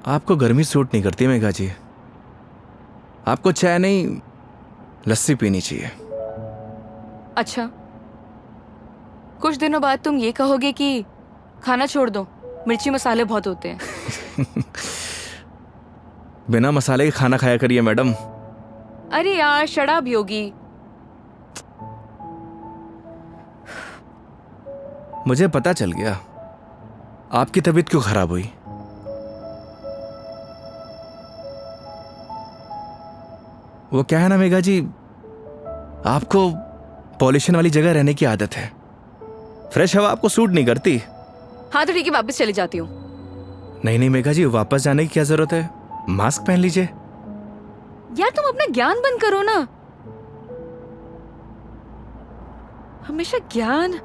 आपको गर्मी सूट नहीं करती मेघा जी। आपको चाय नहीं लस्सी पीनी चाहिए। अच्छा, कुछ दिनों बाद तुम ये कहोगे कि खाना छोड़ दो, मिर्ची मसाले बहुत होते हैं। बिना मसाले के खाना खाया करिए मैडम। अरे यार शराब योगी। मुझे पता चल गया आपकी तबीयत क्यों खराब हुई। वो क्या है ना मेघा जी, आपको पॉल्यूशन वाली जगह रहने की आदत है। फ्रेश हवा आपको सूट नहीं करती। हाँ तो ठीक है, वापस चली जाती हूँ। नहीं नहीं मेघा जी, वापस जाने की क्या जरूरत है, मास्क पहन लीजिए। यार तुम अपना ज्ञान बंद करो ना, हमेशा ज्ञान।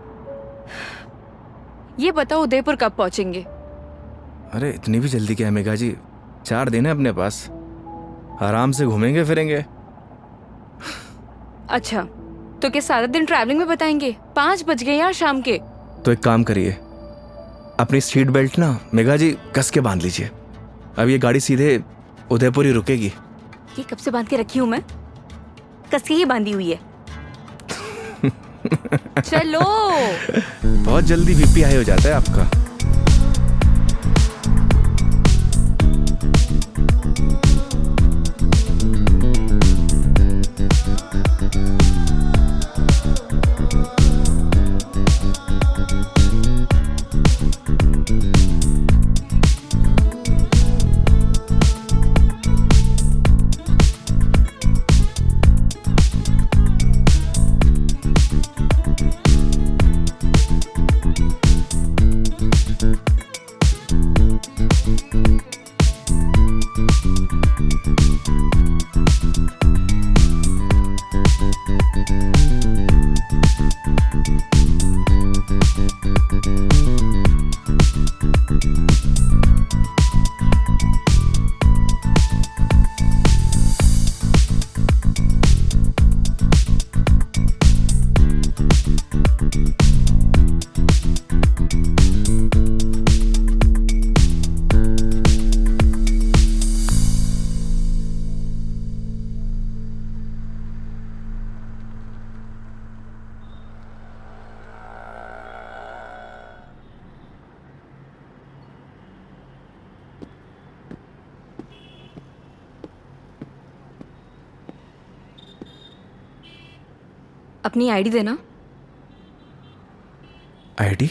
ये बताओ उदयपुर कब पहुंचेंगे? अरे इतनी भी जल्दी क्या है मेघा जी, 4 दिन है अपने पास, आराम से घूमेंगे फिरेंगे। अच्छा तो क्या सारा दिन ट्रैवलिंग में बताएंगे? 5 बज गए यार शाम के। तो एक काम करिए, अपनी सीट बेल्ट ना मेघा जी कस के बांध लीजिए। अब ये गाड़ी सीधे उदयपुर ही रुकेगी। ये कब से बांध के रखी हूँ मैं? कस के ही बांधी हुई है। चलो। बहुत जल्दी बीपी हाई हो जाता है आपका। अपनी आईडी देना। आईडी?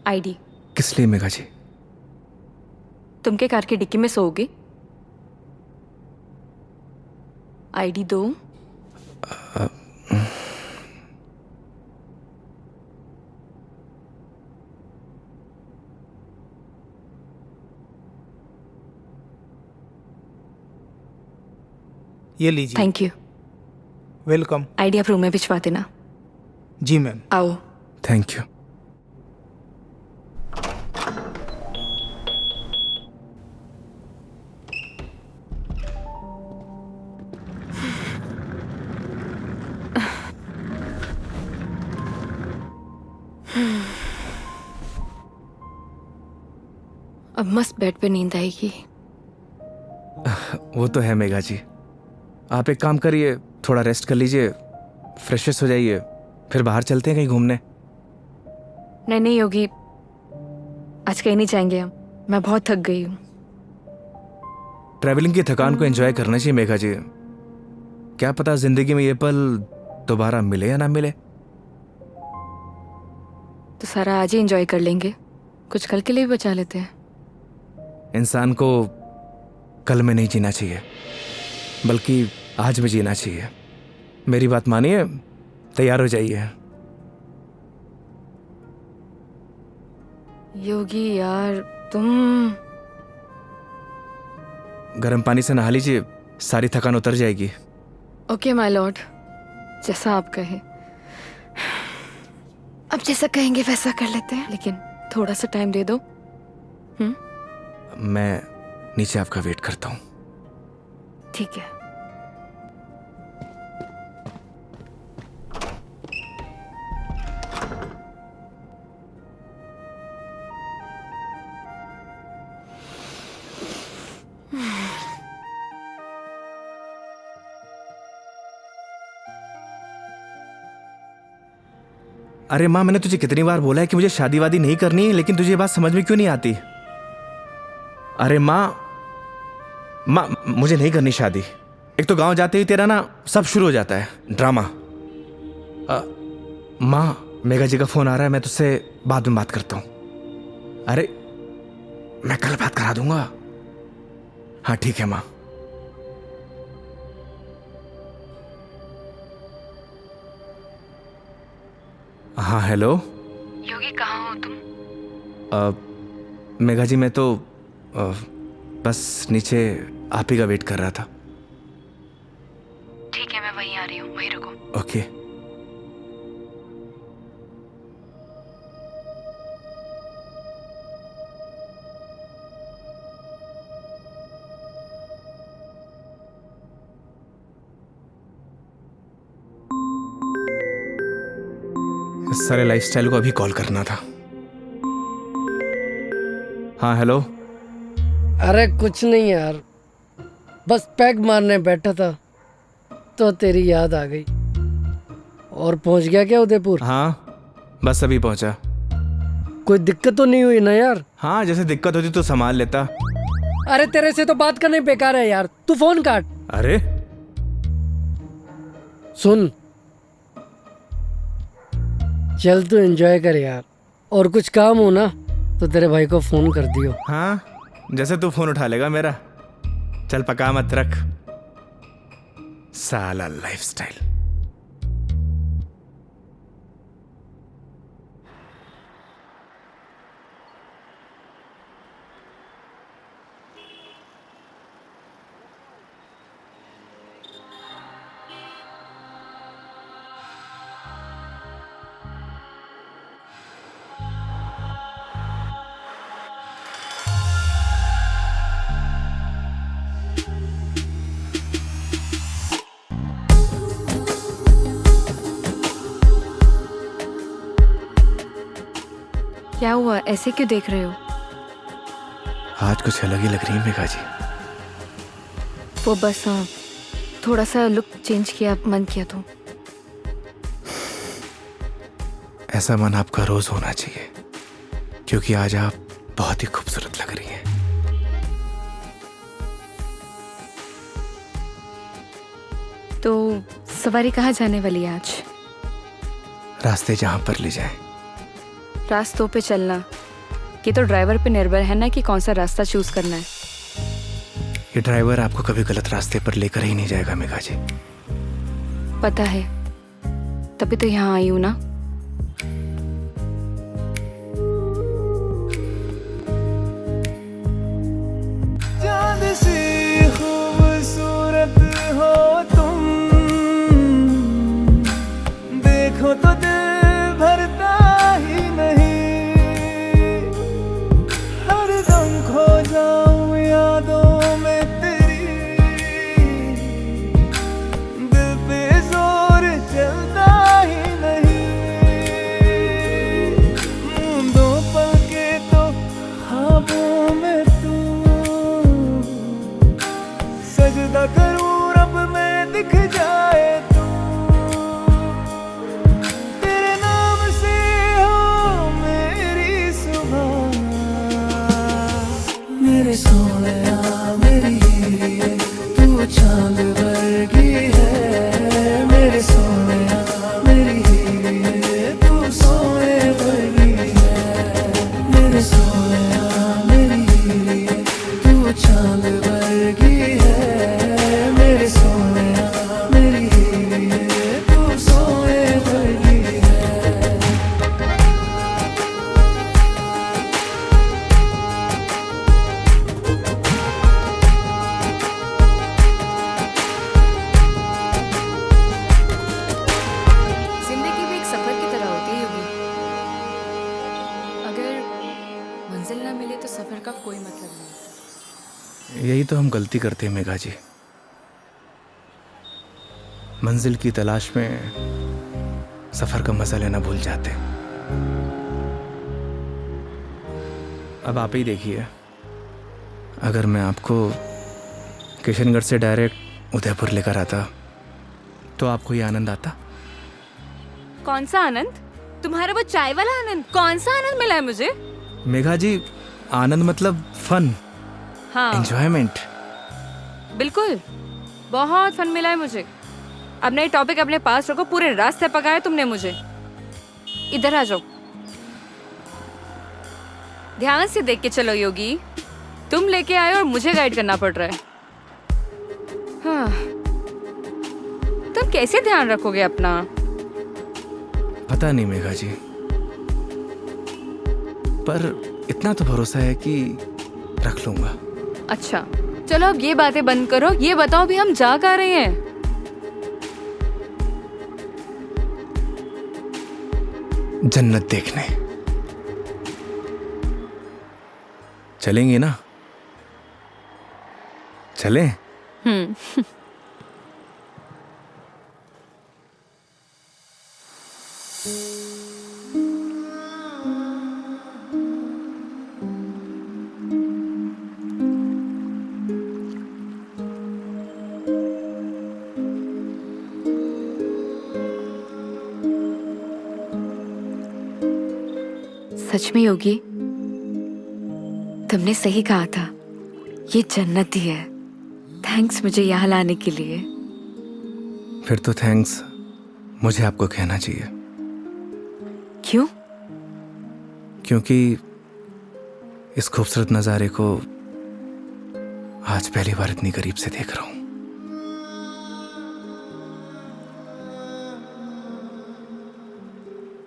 आईडी किस लिए मेघा जी? तुम के कार की डिक्की में सोओगे? आईडी दो। ये लीजिए। Thank you. वेलकम। आईडी आप रूम में भिजवा देना। जी मैम। आओ। Thank you. अब मस्त बेड पे नींद आएगी। वो तो है मेघा जी, आप एक काम करिए, थोड़ा रेस्ट कर लीजिए, फ्रेश हो जाइए, फिर बाहर चलते हैं कहीं घूमने। नहीं नहीं योगी, आज कहीं नहीं जाएंगे हम, मैं बहुत थक गई हूँ। ट्रैवलिंग की थकान को एंजॉय करना चाहिए मेघा जी। क्या पता जिंदगी में ये पल दोबारा मिले या ना मिले। तो सारा आज ही एंजॉय कर लेंगे, कुछ कल के लिए भी बचा लेते हैं। इंसान को कल में नहीं जीना चाहिए, बल्कि आज में जीना चाहिए। मेरी बात मानिए, तैयार हो जाइए। योगी यार तुम। गर्म पानी से नहा लीजिए, सारी थकान उतर जाएगी। ओके माय लॉर्ड, जैसा आप कहे। अब जैसा कहेंगे वैसा कर लेते हैं, लेकिन थोड़ा सा टाइम दे दो। मैं नीचे आपका वेट करता हूँ। ठीक है। अरे माँ, मैंने तुझे कितनी बार बोला है कि मुझे शादी वादी नहीं करनी, लेकिन तुझे ये बात समझ में क्यों नहीं आती? अरे माँ, मुझे नहीं करनी शादी। एक तो गांव जाते ही तेरा ना सब शुरू हो जाता है ड्रामा। माँ, मेघा जी का फोन आ रहा है, मैं तुझसे बाद में बात करता हूँ। अरे मैं कल बात करा दूंगा। हाँ ठीक है माँ। हाँ हेलो योगी, कहाँ हो तुम? मेघा जी, मैं तो बस नीचे आप ही का वेट कर रहा था। ठीक है, मैं वहीं आ रही हूँ, वहीं रुको। ओके। इस सारे लाइफस्टाइल को अभी कॉल करना था। हाँ हेलो। अरे कुछ नहीं यार, बस पैग मारने बैठा था तो तेरी याद आ गई। और पहुंच गया क्या उदयपुर? हाँ बस अभी पहुंचा। कोई दिक्कत तो नहीं हुई ना यार? हाँ, जैसे दिक्कत होती तो संभाल लेता। अरे तेरे से तो बात करना बेकार है यार, तू फोन काट। अरे सुन, चल तू एंजॉय कर यार, और कुछ काम हो ना तो तेरे भाई को फोन कर दियो। हाँ, जैसे तू फोन उठा लेगा मेरा। चल पका मत रख, साला लाइफस्टाइल। क्या हुआ, ऐसे क्यों देख रहे हो? आज कुछ अलग ही लग रही है मेघा जी। वो बस थोड़ा सा लुक चेंज किया, मन किया तो। ऐसा मन आपका रोज होना चाहिए, क्योंकि आज आप बहुत ही खूबसूरत लग रही हैं। तो सवारी कहाँ जाने वाली है आज? रास्ते जहां पर ले जाए। रास्तों पे चलना, ये तो ड्राइवर पे निर्भर है ना कि कौन सा रास्ता चूज करना है। ये ड्राइवर आपको कभी गलत रास्ते पर लेकर ही नहीं जाएगा मेघा जी। पता है, तभी तो यहाँ आई हूँ ना। चांद सी खूबसूरत हो तुम, देखो तो दिल भरता ही नहीं। हरदम खो जाऊं यादों में तेरी, दिल पे जोर चलता ही नहीं। दो पल के तो ख्वाबों में तू, सजदा करूं रब में दिख जाए तू। तेरे नाम से हो मेरी सुबह, मेरे सोनिया मेरी हीरे, तू चांद वर्गी है। मेरे सोनिया मेरी हीरे, तू सोने वर्गी है। मेरे सोनिया मेरी हीरे, तू चांद वर्गी है। मेरे सोनिया मेरी हीरे, तू सोने वर्गी है। जिंदगी भी एक सफर की तरह होती है योगी। अगर मंजिल ना मिले तो सफर का कोई मतलब नहीं। यही तो हम गलती करते हैं मेघा जी। मंजिल की तलाश में सफर का मजा लेना भूल जाते। अब आप ही देखिए, अगर मैं आपको किशनगढ़ से डायरेक्ट उदयपुर लेकर आता तो आपको ये आनंद आता? कौन सा आनंद? तुम्हारा वो चाय वाला आनंद, कौन सा आनंद मिला है मुझे? मेघा जी, आनंद मतलब फन, हाँ एंजॉयमेंट। बिल्कुल, बहुत फन मिला है मुझे। अब नए टॉपिक अपने पास रखो, पूरे रास्ते पकाया तुमने मुझे। इधर आ जाओ, ध्यान से देख के चलो योगी, तुम लेके आए और मुझे गाइड करना पड़ रहा है। हाँ, तुम कैसे ध्यान रखोगे अपना? पता नहीं मेघा जी, पर इतना तो भरोसा है कि रख लूंगा। अच्छा चलो अब ये बातें बंद करो, ये बताओ भी हम जा कहाँ रहे हैं? जन्नत देखने चलेंगे ना? चलें? सच में योगी, तुमने सही कहा था, ये जन्नत ही है। थैंक्स मुझे यहाँ लाने के लिए। फिर तो थैंक्स मुझे आपको कहना चाहिए। क्यों? क्योंकि इस खूबसूरत नज़ारे को आज पहली बार इतनी करीब से देख रहा हूं।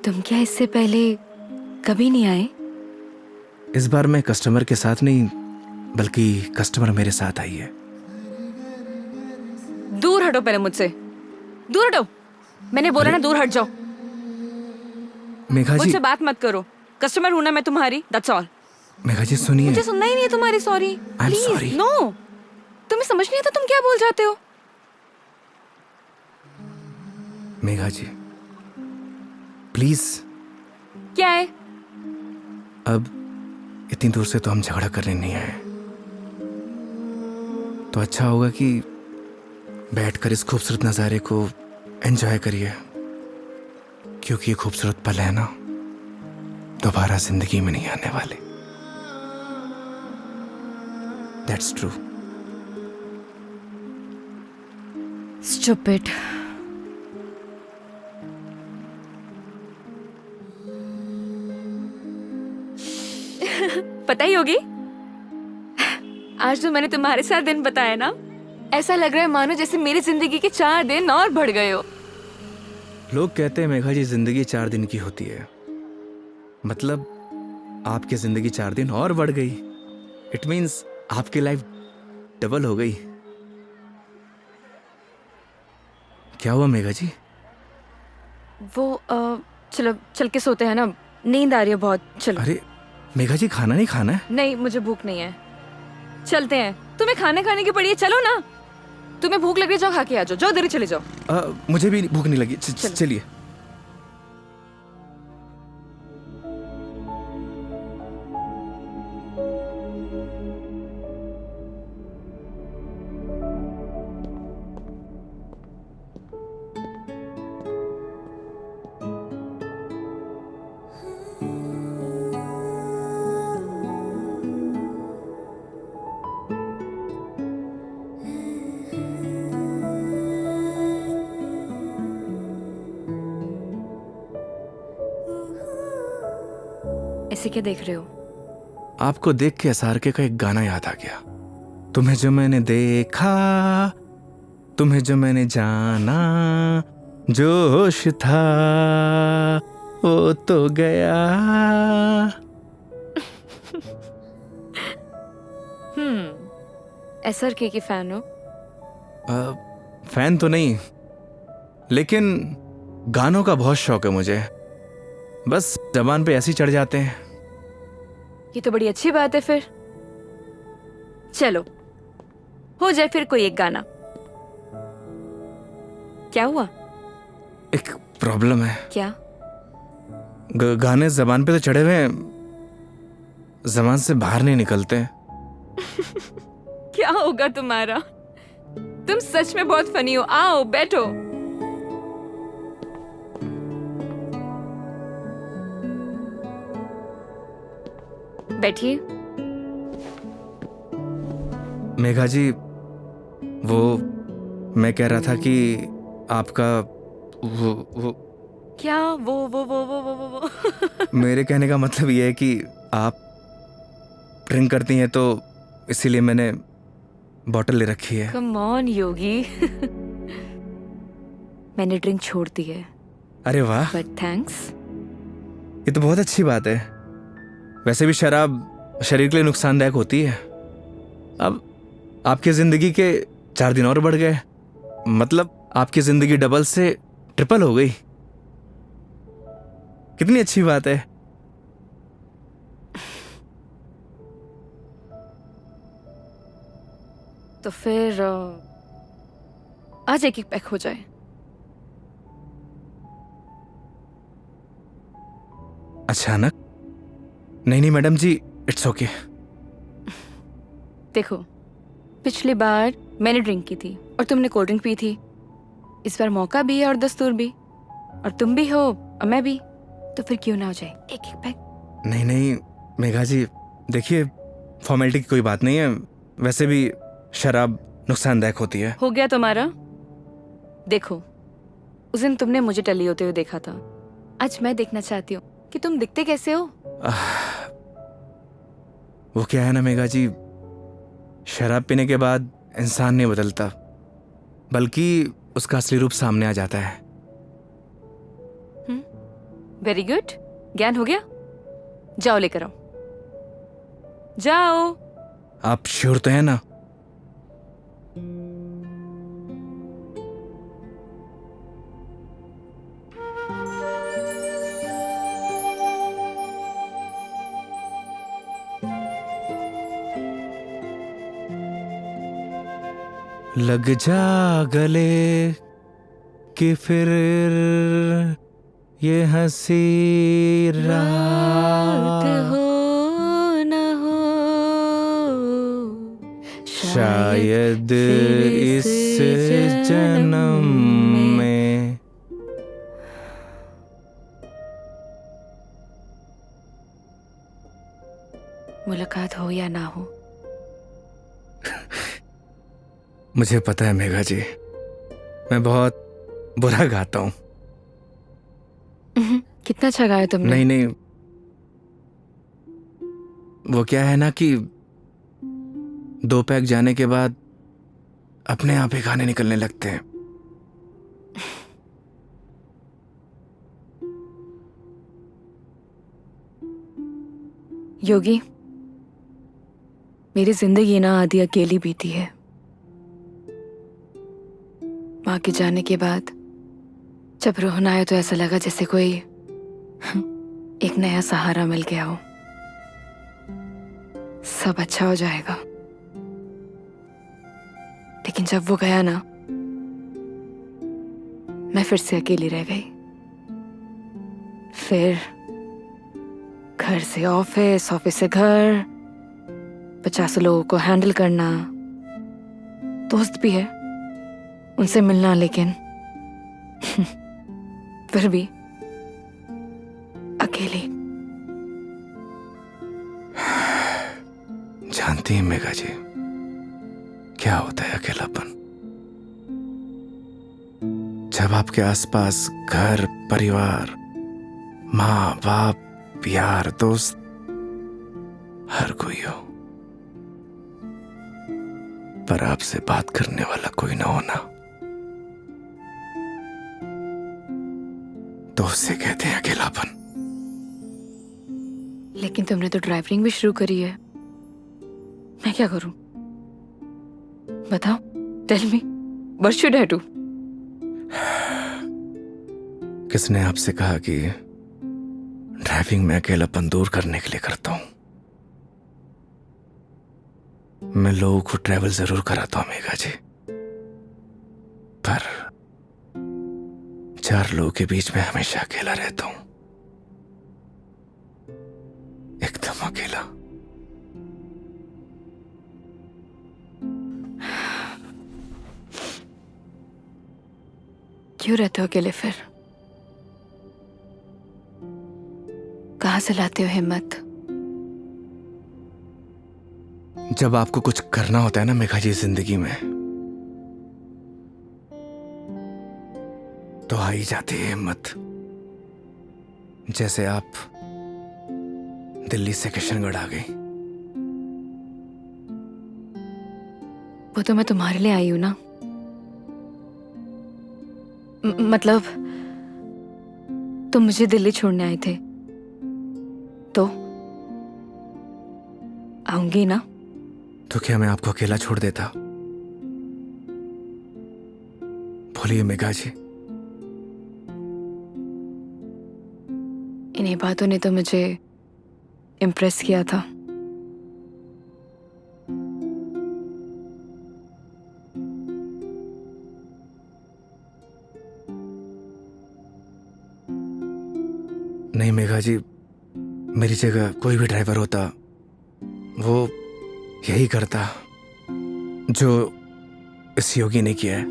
तुम क्या इससे पहले कभी नहीं आए? इस बार मैं कस्टमर के साथ नहीं, बल्कि कस्टमर मेरे साथ आई है। दूर हटो पहले मुझसे, दूर हटो। मैंने बोला ना दूर हट जाओ। मेघा जी, मुझसे बात मत करो। कस्टमर हूं ना मैं तुम्हारी, दैट्स ऑल। मेघा जी सुनिए। मुझे सुनना ही नहीं है तुम्हारी sorry. I'm sorry. Please no, तुम्हें समझ नहीं आता तुम क्या बोल जाते हो। मेघा जी प्लीज, क्या है? अब इतनी दूर से तो हम झगड़ा करने नहीं आए, तो अच्छा होगा कि बैठकर इस खूबसूरत नज़ारे को एंजॉय करिए, क्योंकि ये खूबसूरत पल है ना, दोबारा जिंदगी में नहीं आने वाले। That's true. स्टूपिड। पता ही होगी, आज तो मैंने तुम्हारे साथ दिन बताया ना, ऐसा लग रहा है मानो जैसे मेरी जिंदगी के 4 दिन और बढ़ गए हो। लोग कहते हैं मेघा जी जिंदगी 4 दिन की होती है, मतलब आपकी जिंदगी 4 दिन और बढ़ गई। इट मीन्स आपकी लाइफ डबल हो गई। क्या हुआ मेघा जी? वो चलो चल के सोते हैं ना, नींद आ रही है बहुत। चलो। अरे मेघा जी, खाना नहीं खाना है? नहीं, मुझे भूख नहीं है। चलते हैं, तुम्हें खाना खाने की पड़ी है, चलो ना। तुम्हें भूख लग रही है, जाओ खा के आ जाओ, जाओ इधर ही चले जाओ। मुझे भी भूख नहीं लगी। चलिए। ऐसे क्या देख रहे हो? आपको देख के एसआरके का एक गाना याद आ गया। तुम्हें जो मैंने देखा, तुम्हें जो मैंने जाना, जोश था वो तो गया। एसआरके की फैन हो? फैन तो नहीं, लेकिन गानों का बहुत शौक है मुझे। बस जबान पे ऐसे ही चढ़ जाते हैं। ये तो बड़ी अच्छी बात है फिर। चलो हो जाए फिर कोई एक गाना। क्या हुआ? एक प्रॉब्लम है। क्या? गाने जबान पे तो चढ़े हुए हैं, जबान से बाहर नहीं निकलते। क्या होगा तुम्हारा? तुम सच में बहुत फनी हो। आओ बैठो। बैठिए। मेघा जी, वो मैं कह रहा था कि आपका वो क्या वो मेरे कहने का मतलब ये है कि आप ड्रिंक करती हैं तो इसीलिए मैंने बॉटल ले रखी है। कम ऑन योगी। मैंने ड्रिंक छोड़ दी है, अरे वाह, बट थैंक्स। ये तो बहुत अच्छी बात है। वैसे भी शराब शरीर के लिए नुकसानदायक होती है। अब आपकी जिंदगी के 4 दिन और बढ़ गए, मतलब आपकी जिंदगी डबल से ट्रिपल हो गई। कितनी अच्छी बात है। तो फिर आज एक एक पैक हो जाए। अचानक? नहीं नहीं मैडम जी, इट्स ओके। देखो, पिछली बार मैंने ड्रिंक की थी और तुमने कोल्ड ड्रिंक पी थी। इस बार मौका भी है और दस्तूर भी, और तुम भी हो और मैं भी, तो फिर क्यों ना हो जाए एक एक पैक। नहीं नहीं मेघा जी, देखिए फॉर्मेलिटी की कोई बात नहीं है। वैसे भी शराब नुकसानदायक होती है। हो गया तुम्हारा। देखो, उस दिन तुमने मुझे टली होते हुए देखा था, आज मैं देखना चाहती हूँ कि तुम दिखते कैसे हो। वो क्या है ना मेघा जी, शराब पीने के बाद इंसान नहीं बदलता, बल्कि उसका असली रूप सामने आ जाता है। वेरी गुड, ज्ञान हो गया। जाओ लेकर आओ, जाओ। आप श्योर तो है ना? लग जा गले कि फिर ये हंसी रात हो न हो, शायद इस जन्म में। मुलाकात हो या ना हो। मुझे पता है मेघा जी, मैं बहुत बुरा गाता हूँ। कितना अच्छा गाया तुमने। नहीं नहीं, वो क्या है ना कि 2 पैक जाने के बाद अपने आप ही गाने निकलने लगते हैं। योगी, मेरी जिंदगी ना आधी अकेली बीती है। माँ के जाने के बाद जब रोना आया तो ऐसा लगा जैसे कोई एक नया सहारा मिल गया हो। सब अच्छा हो जाएगा। लेकिन जब वो गया ना, मैं फिर से अकेली रह गई। फिर घर से ऑफिस, ऑफिस से घर, 50 लोगों को हैंडल करना, दोस्त भी है, उनसे मिलना, लेकिन फिर भी अकेली। जानती हैं मेघा जी, क्या होता है अकेलापन? जब आपके आसपास घर, परिवार, माँ बाप, यार, दोस्त, हर कोई हो, पर आपसे बात करने वाला कोई ना होना, तो उसे कहते हैं अकेलापन। लेकिन तुमने तो ड्राइविंग भी शुरू करी है। मैं क्या करूं? बताओ, tell me, what should I do? किसने आपसे कहा कि ड्राइविंग में अकेलापन दूर करने के लिए करता हूं? मैं लोगों को ट्रैवल जरूर कराता हूं मेघा जी, पर 4 लोगों के बीच में हमेशा अकेला रहता हूं, एकदम अकेला। क्यों रहते हो अकेले फिर? कहां से लाते हो हिम्मत जब आपको कुछ करना होता है ना मेघा जी जिंदगी में, तो आ ही जाती है हिम्मत। जैसे आप दिल्ली से किशनगढ़ आ गई। वो तो मैं तुम्हारे लिए आई हूं ना। मतलब तुम मुझे दिल्ली छोड़ने आए थे तो आऊंगी ना। तो क्या मैं आपको अकेला छोड़ देता? बोलिए मेघा जी। इन्हीं बातों ने तो मुझे इम्प्रेस किया था। नहीं मेघा जी, मेरी जगह कोई भी ड्राइवर होता वो यही करता जो इस योगी ने किया है।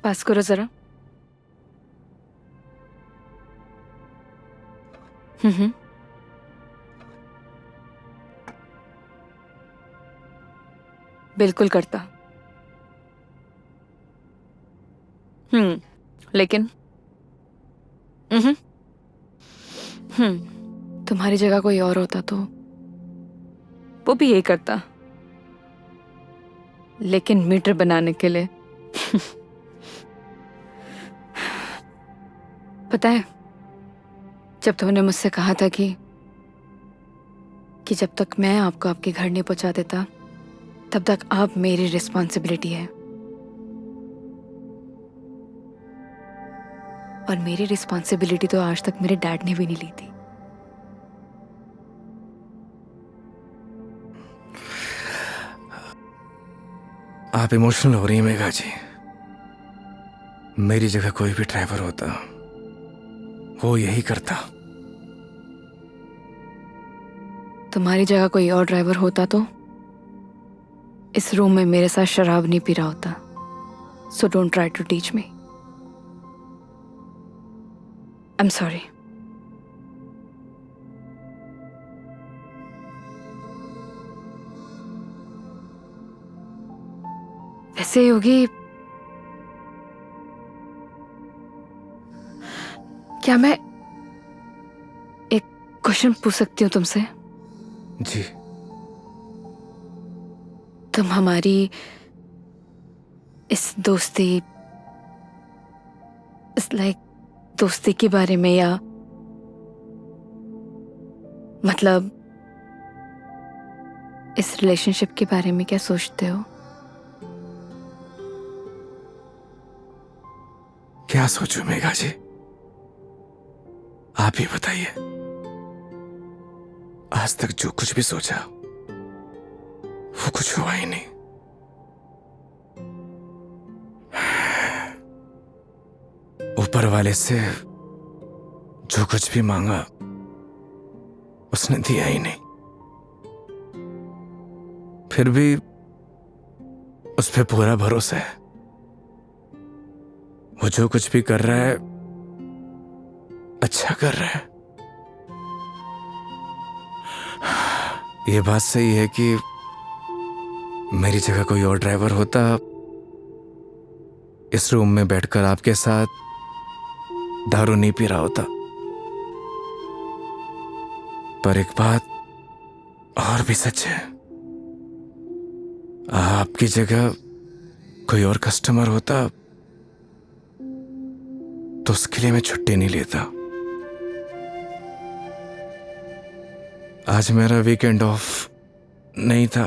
पास करो जरा। हम्म। बिल्कुल करता। लेकिन तुम्हारी जगह कोई और होता तो वो भी यही करता, लेकिन मीटर बनाने के लिए। पता है, जब तुमने मुझसे कहा था कि जब तक मैं आपको आपके घर नहीं पहुंचा देता तब तक आप मेरी रिस्पॉन्सिबिलिटी है, और मेरी रिस्पॉन्सिबिलिटी तो आज तक मेरे डैड ने भी नहीं ली थी। आप इमोशनल हो रही हैं मेघा जी। मेरी जगह कोई भी ड्राइवर होता वो यही करता। तुम्हारी जगह कोई और ड्राइवर होता तो इस रूम में मेरे साथ शराब नहीं पी रहा होता। So don't try to teach me. I am sorry. वैसे योगी, क्या मैं एक क्वेश्चन पूछ सकती हूँ तुमसे? जी। तुम हमारी इस दोस्ती, इस दोस्ती के बारे में, या मतलब इस रिलेशनशिप के बारे में क्या सोचते हो? क्या सोचूं मेघा जी, आप ही बताइए। आज तक जो कुछ भी सोचा वो कुछ हुआ ही नहीं। ऊपर वाले से जो कुछ भी मांगा उसने दिया ही नहीं। फिर भी उस पे पूरा भरोसा है। वो जो कुछ भी कर रहा है अच्छा कर रहा है। ये बात सही है कि मेरी जगह कोई और ड्राइवर होता इस रूम में बैठकर आपके साथ दारू नहीं पी रहा होता। पर एक बात और भी सच है, आपकी जगह कोई और कस्टमर होता तो उसके लिए मैं छुट्टी नहीं लेता। आज मेरा वीकेंड ऑफ नहीं था,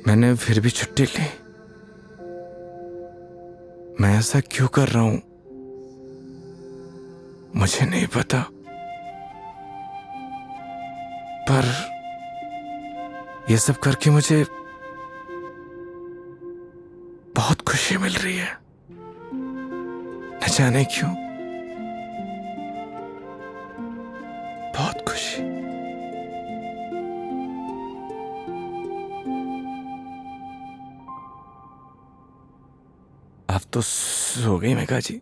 मैंने फिर भी छुट्टी ली। मैं ऐसा क्यों कर रहा हूं मुझे नहीं पता, पर ये सब करके मुझे बहुत खुशी मिल रही है। न जाने क्यों, बहुत खुशी। आप तो सो गई Megha ji.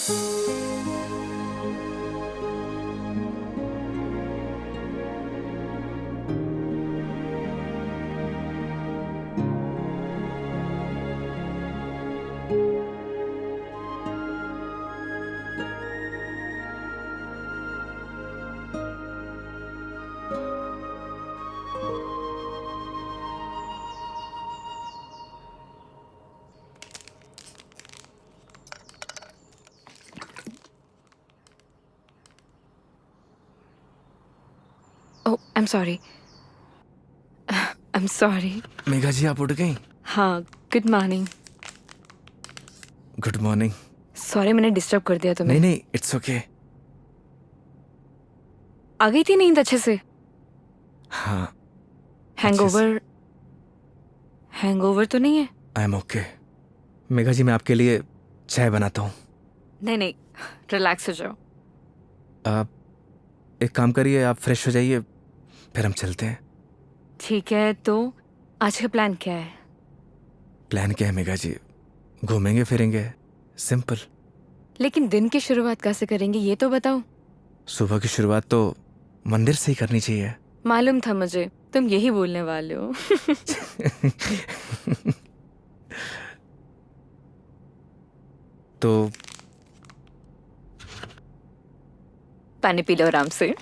Oh I am sorry, I am sorry. Megha ji आप उठ गई? हाँ, good morning. Good morning. Sorry मैंने डिस्टर्ब कर दिया तुम्हें। नहीं नहीं, इट्स ओके। आ गई थी नींद अच्छे से? हाँ। हैंगओवर हैंगओवर तो नहीं है? I am okay. Megha ji मैं आपके लिए चाय बनाता हूँ। नहीं नहीं, रिलैक्स हो जाओ। आप एक काम करिए, आप फ्रेश हो जाइए, फिर हम चलते हैं। ठीक है, तो आज का प्लान क्या है? प्लान क्या है मेघा जी? घूमेंगे फिरेंगे, सिंपल। लेकिन दिन की शुरुआत कैसे करेंगे ये तो बताओ। सुबह की शुरुआत तो मंदिर से ही करनी चाहिए। मालूम था मुझे तुम यही बोलने वाले हो। तो पानी पी लो आराम से।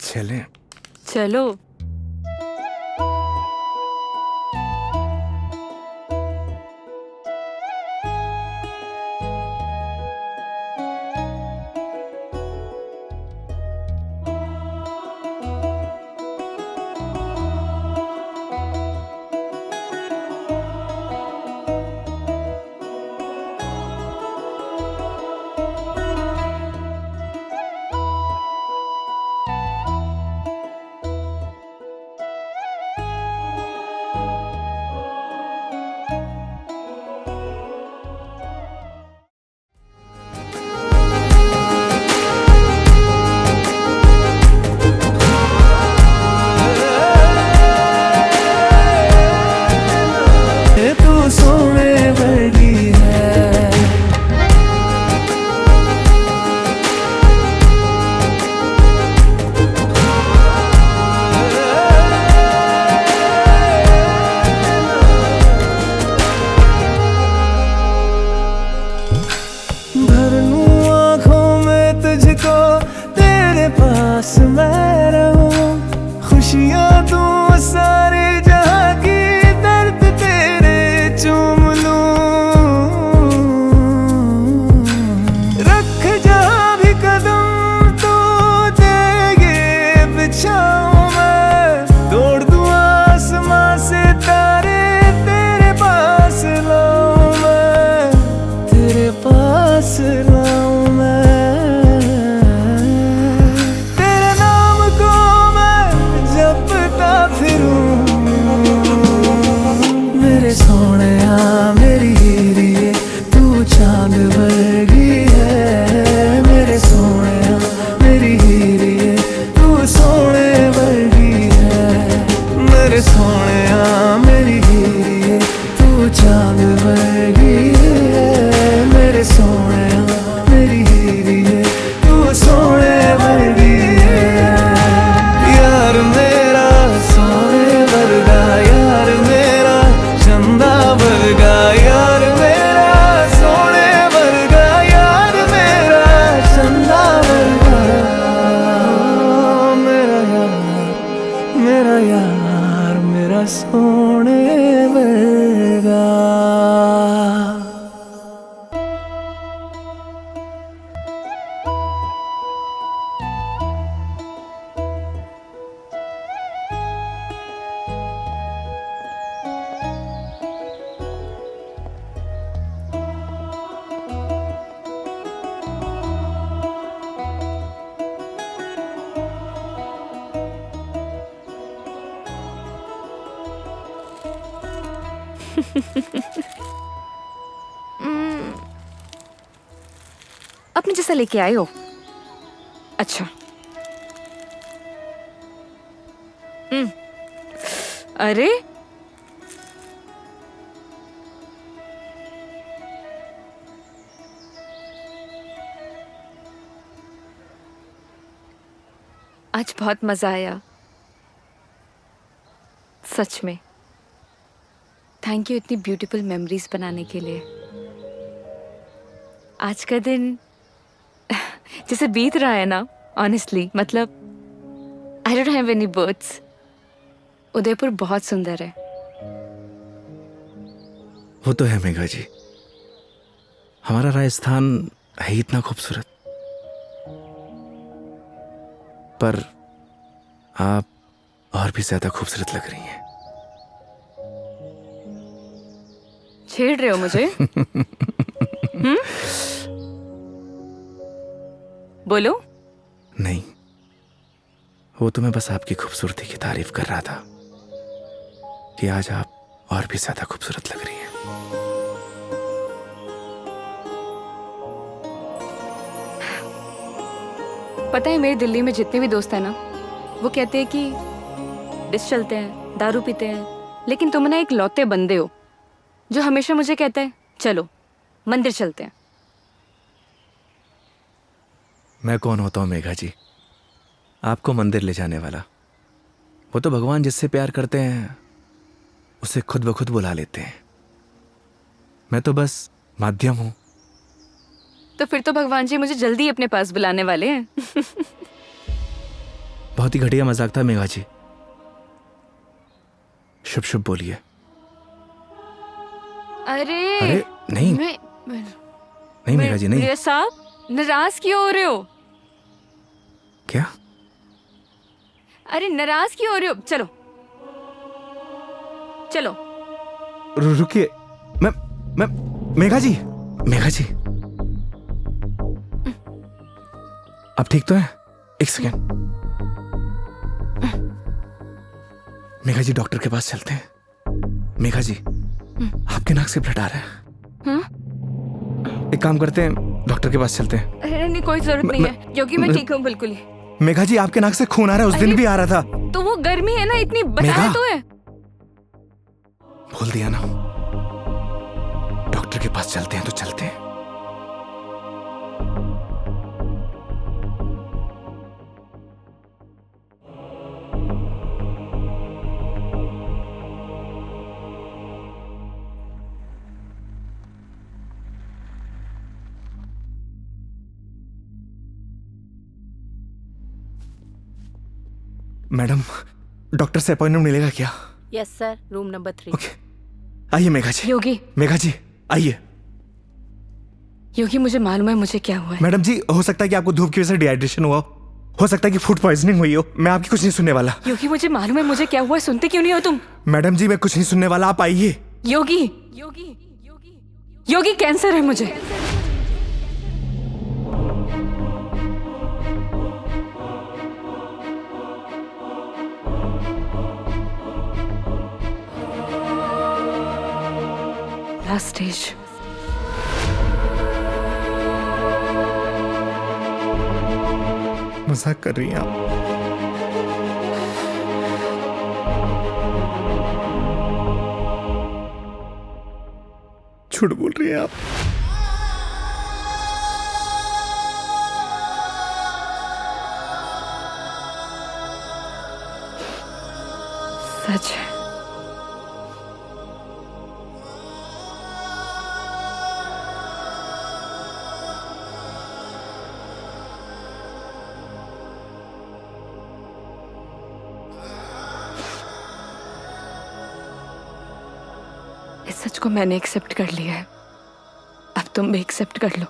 चलें? चलो। तू सोने वर्गी है। भर लूं आँखों में तुझको, तेरे पास मैं रहूं। खुशियाँ दूं सारे जहाँ की, दर्द तेरे चूम लूं। रख जहाँ भी कदम तो देगे बिछाऊं मैं। तोड़ दूं आसमां से तारे, तेरे पास लाऊं मैं। तेरे पास लाऊं मैं। तेरे नाम को मैं जपता फिरूं। मेरे सोहणिया मेरी हीरिए, तू चांद वर्गी है। मेरे सोहणिया मेरी हीरिए, तू सोने वर्गी है। मेरे सोहणिया मेरी हीरिए, तू चांद वर्गी है। मेरे सोहणिया मेरी हीरिए, तू सोने वर्गी है। यार मेरा सोने वर्गा, यार मेरा चंदा वर्गा। यार मेरा सोने वर्गा, यार मेरा चंदा वर्गा। मेरा यार मेरा सोने वर्गा। अपने जैसा लेके आए हो? अच्छा। अरे आज बहुत मजा आया, सच में। थैंक यू इतनी ब्यूटीफुल मेमोरीज बनाने के लिए। आज का दिन जैसे बीत रहा है ना, ऑनेस्टली, मतलब I don't have any words. Udaipur बहुत सुंदर है। वो तो है मेघा जी, हमारा राजस्थान है ही इतना खूबसूरत, पर आप और भी ज्यादा खूबसूरत लग रही हैं। छेड़ रहे हो मुझे? बोलो। नहीं, वो तो मैं बस आपकी खूबसूरती की तारीफ कर रहा था कि आज आप और भी ज्यादा खूबसूरत लग रही हैं। पता है, मेरे दिल्ली में जितने भी दोस्त हैं ना, वो कहते हैं कि डिस चलते हैं, दारू पीते हैं, लेकिन तुम ना एक लौते बंदे हो जो हमेशा मुझे कहता है चलो मंदिर चलते हैं। मैं कौन होता हूँ मेघा जी, आपको मंदिर ले जाने वाला? वो तो भगवान जिससे प्यार करते हैं उसे खुद ब खुद बुला लेते हैं। मैं तो बस माध्यम हूं। तो फिर तो भगवान जी मुझे जल्दी ही अपने पास बुलाने वाले हैं। बहुत ही घटिया मजाक था मेघा जी। शुभ शुभ बोलिए। अरे नहीं मैं नहीं मेघा जी, नहीं। प्रिया साहब, नाराज क्यों हो रहे हो? क्या? अरे नाराज क्यों हो रहे हो? चलो चलो। रुकिए, मैं मेघा जी, मेघा जी, अब ठीक तो है? एक सेकेंड। मेघा जी, डॉक्टर के पास चलते हैं। मेघा जी, आपके नाक से ब्लड आ रहा है। एक काम करते हैं, डॉक्टर के पास चलते हैं। अरे नहीं, कोई जरूरत नहीं है क्योंकि मैं ठीक हूँ बिल्कुल ही। मेघा जी, आपके नाक से खून आ रहा है, उस दिन भी आ रहा था। तो वो गर्मी है ना, इतनी बताया मेघा, तो है। बोल दिया ना, डॉक्टर के पास चलते हैं तो चलते हैं। मैडम, डॉक्टर से अपॉइंटमेंट मिलेगा क्या? Yes sir, room number 3। Okay, आइए मेघा जी। योगी, मेघा जी आइए। योगी मुझे मालूम है मुझे क्या हुआ है। मैडम जी, हो सकता है कि आपको धूप की वजह से डिहाइड्रेशन हुआ हो सकता है कि फूड पॉइजनिंग हुई हो। मैं आपकी कुछ नहीं सुनने वाला। योगी मुझे मालूम है मुझे क्या हुआ है, सुनते क्यों नहीं हो तुम? मैडम जी, मैं कुछ नहीं सुनने वाला, आप आइए। योगी योगी योगी, कैंसर है मुझे। Last stage. मजाक कर रही हैं आप? झूठ बोल रही हैं आप? सच है। इस सच को मैंने एक्सेप्ट कर लिया है, अब तुम भी एक्सेप्ट कर लो।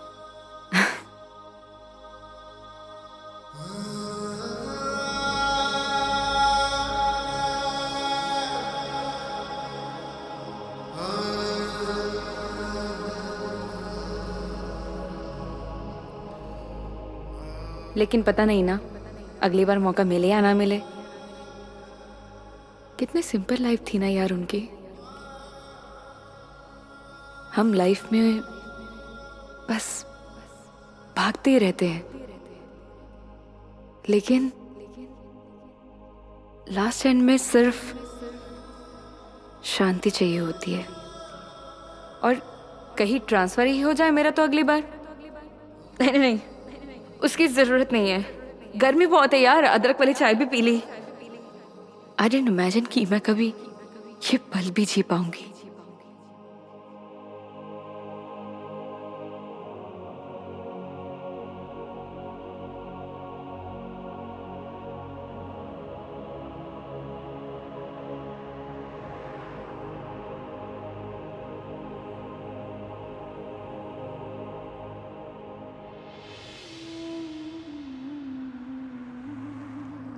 लेकिन पता नहीं ना, अगली बार मौका मिले या ना मिले। कितनी सिंपल लाइफ थी ना यार उनकी। हम लाइफ में बस भागते ही रहते हैं, लेकिन लास्ट एंड में सिर्फ शांति चाहिए होती है। और कहीं ट्रांसफर ही हो जाए मेरा तो अगली बार। नहीं नहीं, उसकी जरूरत नहीं है। गर्मी बहुत है यार, अदरक वाली चाय भी पी ली। आई डिडंट इमेजिन कि मैं कभी ये पल भी जी पाऊंगी।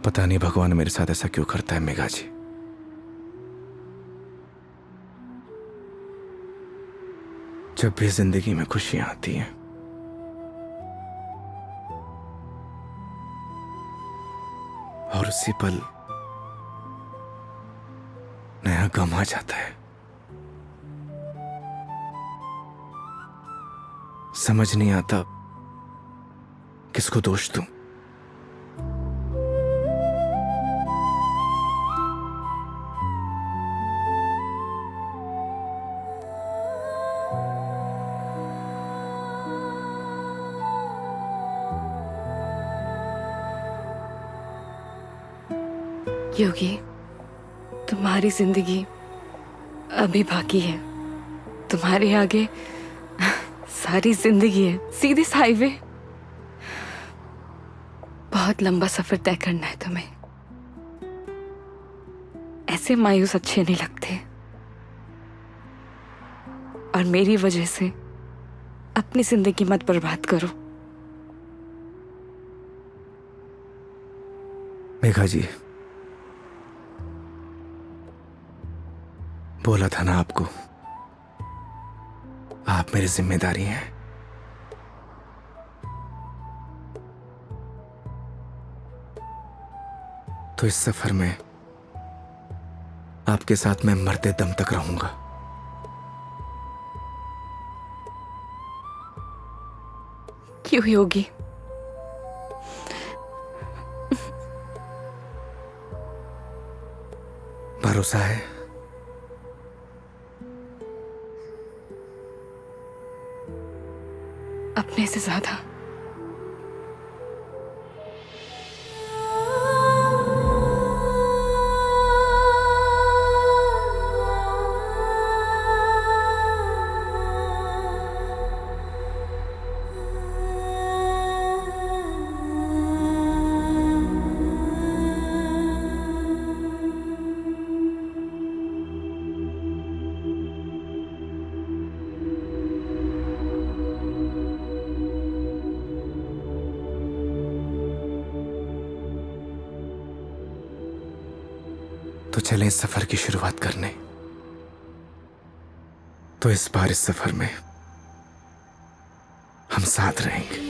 पता नहीं भगवान मेरे साथ ऐसा क्यों करता है मेघा जी। जब भी जिंदगी में खुशियां आती हैं और उसी पल नया गम आ जाता है, समझ नहीं आता किसको दोष दूं। योगी, तुम्हारी जिंदगी अभी बाकी है। तुम्हारे आगे सारी जिंदगी है, सीधे हाईवे। बहुत लंबा सफर तय करना है तुम्हें। ऐसे मायूस अच्छे नहीं लगते, और मेरी वजह से अपनी जिंदगी मत बर्बाद करो। मेघा जी, बोला था ना आपको, आप मेरी जिम्मेदारी हैं। तो इस सफर में आपके साथ मैं मरते दम तक रहूंगा। क्यों योगी? भरोसा है? अपने से ज्यादा। तो चलें इस सफर की शुरुआत करने। तो इस बार इस सफर में हम साथ रहेंगे।